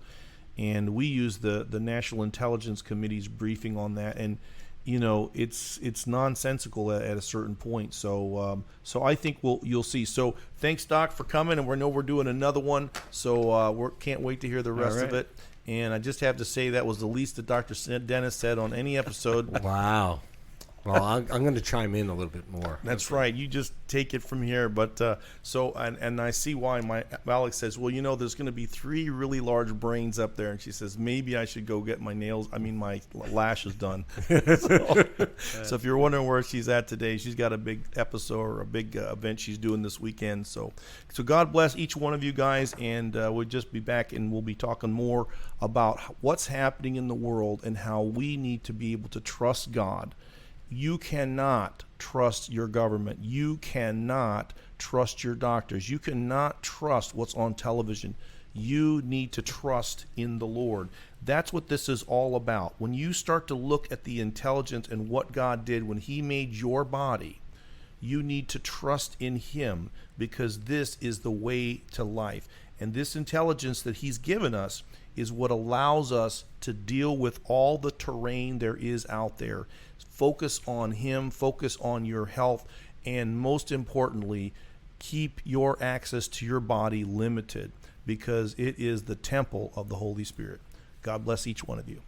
Speaker 2: And we use the National Intelligence Committee's briefing on that, and it's nonsensical at a certain point. So I think you'll see. So thanks, Doc, for coming, and we know we're doing another one. So we can't wait to hear the rest of it. And I just have to say that was the least that Dr. Dennis said on any episode.
Speaker 3: Wow. Well, I'm going to chime in a little bit more.
Speaker 2: That's right. You just take it from here. But and I see why Alex says, well, there's going to be 3 really large brains up there, and she says maybe I should go get my lashes done. So if you're wondering where she's at today, she's got a big episode or a big event she's doing this weekend. So God bless each one of you guys, and we'll just be back, and we'll be talking more about what's happening in the world and how we need to be able to trust God. You cannot trust your government. You cannot trust your doctors. You cannot trust what's on television. You need to trust in the Lord. That's what this is all about. When you start to look at the intelligence and what God did when He made your body, you need to trust in Him, because this is the way to life. And this intelligence that He's given us is what allows us to deal with all the terrain there is out there. Focus on Him, focus on your health, and most importantly, keep your access to your body limited, because it is the temple of the Holy Spirit. God bless each one of you.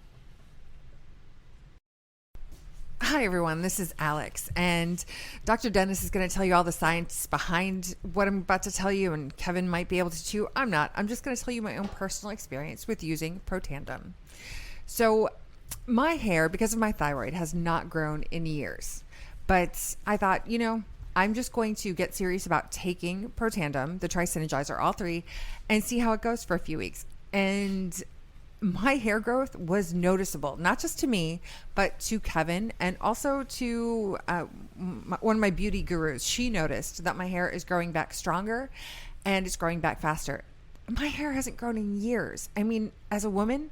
Speaker 1: Hi, everyone. This is Alex, and Dr. Dennis is going to tell you all the science behind what I'm about to tell you, and Kevin might be able to too. I'm not. I'm just going to tell you my own personal experience with using Protandim. So my hair, because of my thyroid, has not grown in years, but I thought, I'm just going to get serious about taking Protandim, the Tri-Synergizer, all 3, and see how it goes for a few weeks. And my hair growth was noticeable, not just to me, but to Kevin, and also to one of my beauty gurus. She noticed that my hair is growing back stronger and it's growing back faster. My hair hasn't grown in years. I mean, as a woman,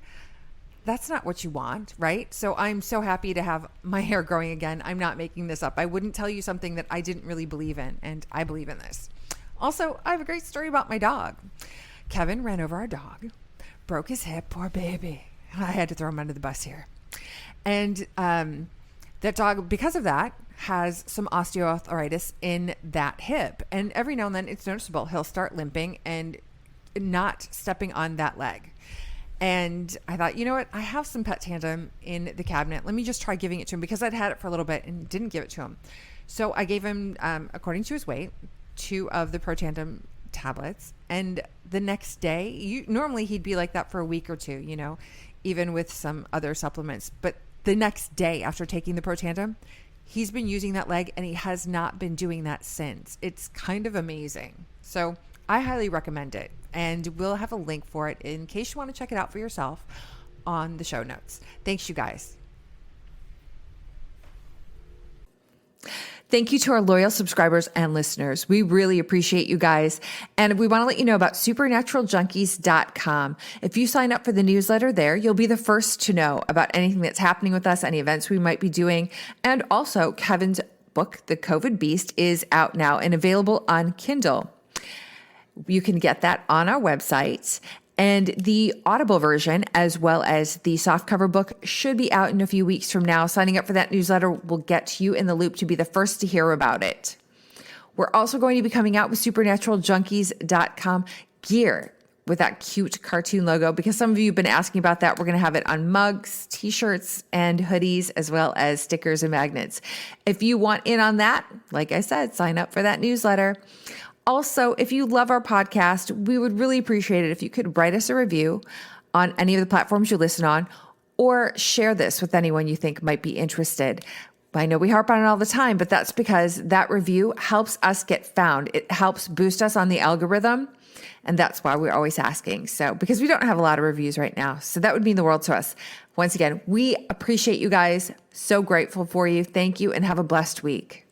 Speaker 1: that's not what you want, right? So I'm so happy to have my hair growing again. I'm not making this up. I wouldn't tell you something that I didn't really believe in, and I believe in this. Also, I have a great story about my dog. Kevin ran over our dog, broke his hip, poor baby. I had to throw him under the bus here. And that dog, because of that, has some osteoarthritis in that hip. And every now and then it's noticeable. He'll start limping and not stepping on that leg. And I thought, you know what? I have some Protandim in the cabinet. Let me just try giving it to him, because I'd had it for a little bit and didn't give it to him. So I gave him, according to his weight, 2 of the Protandim tablets. And the next day, normally he'd be like that for a week or 2, even with some other supplements. But the next day after taking the Protandim, he's been using that leg, and he has not been doing that since. It's kind of amazing. So I highly recommend it, and we'll have a link for it in case you want to check it out for yourself on the show notes. Thanks, you guys. Thank you to our loyal subscribers and listeners. We really appreciate you guys. And we want to let you know about supernaturalJunkies.com. If you sign up for the newsletter there, you'll be the first to know about anything that's happening with us, any events we might be doing. And also, Kevin's book, The COVID Beast, is out now and available on Kindle. You can get that on our website. And the Audible version, as well as the softcover book, should be out in a few weeks from now. Signing up for that newsletter will get you in the loop to be the first to hear about it. We're also going to be coming out with supernaturalJunkies.com gear with that cute cartoon logo, because some of you have been asking about that. We're going to have it on mugs, t-shirts, and hoodies, as well as stickers and magnets. If you want in on that, like I said, sign up for that newsletter. Also, if you love our podcast, we would really appreciate it if you could write us a review on any of the platforms you listen on, or share this with anyone you think might be interested. I know we harp on it all the time, but that's because that review helps us get found. It helps boost us on the algorithm. And that's why we're always asking. So, because we don't have a lot of reviews right now. So that would mean the world to us. Once again, we appreciate you guys. So grateful for you. Thank you and have a blessed week.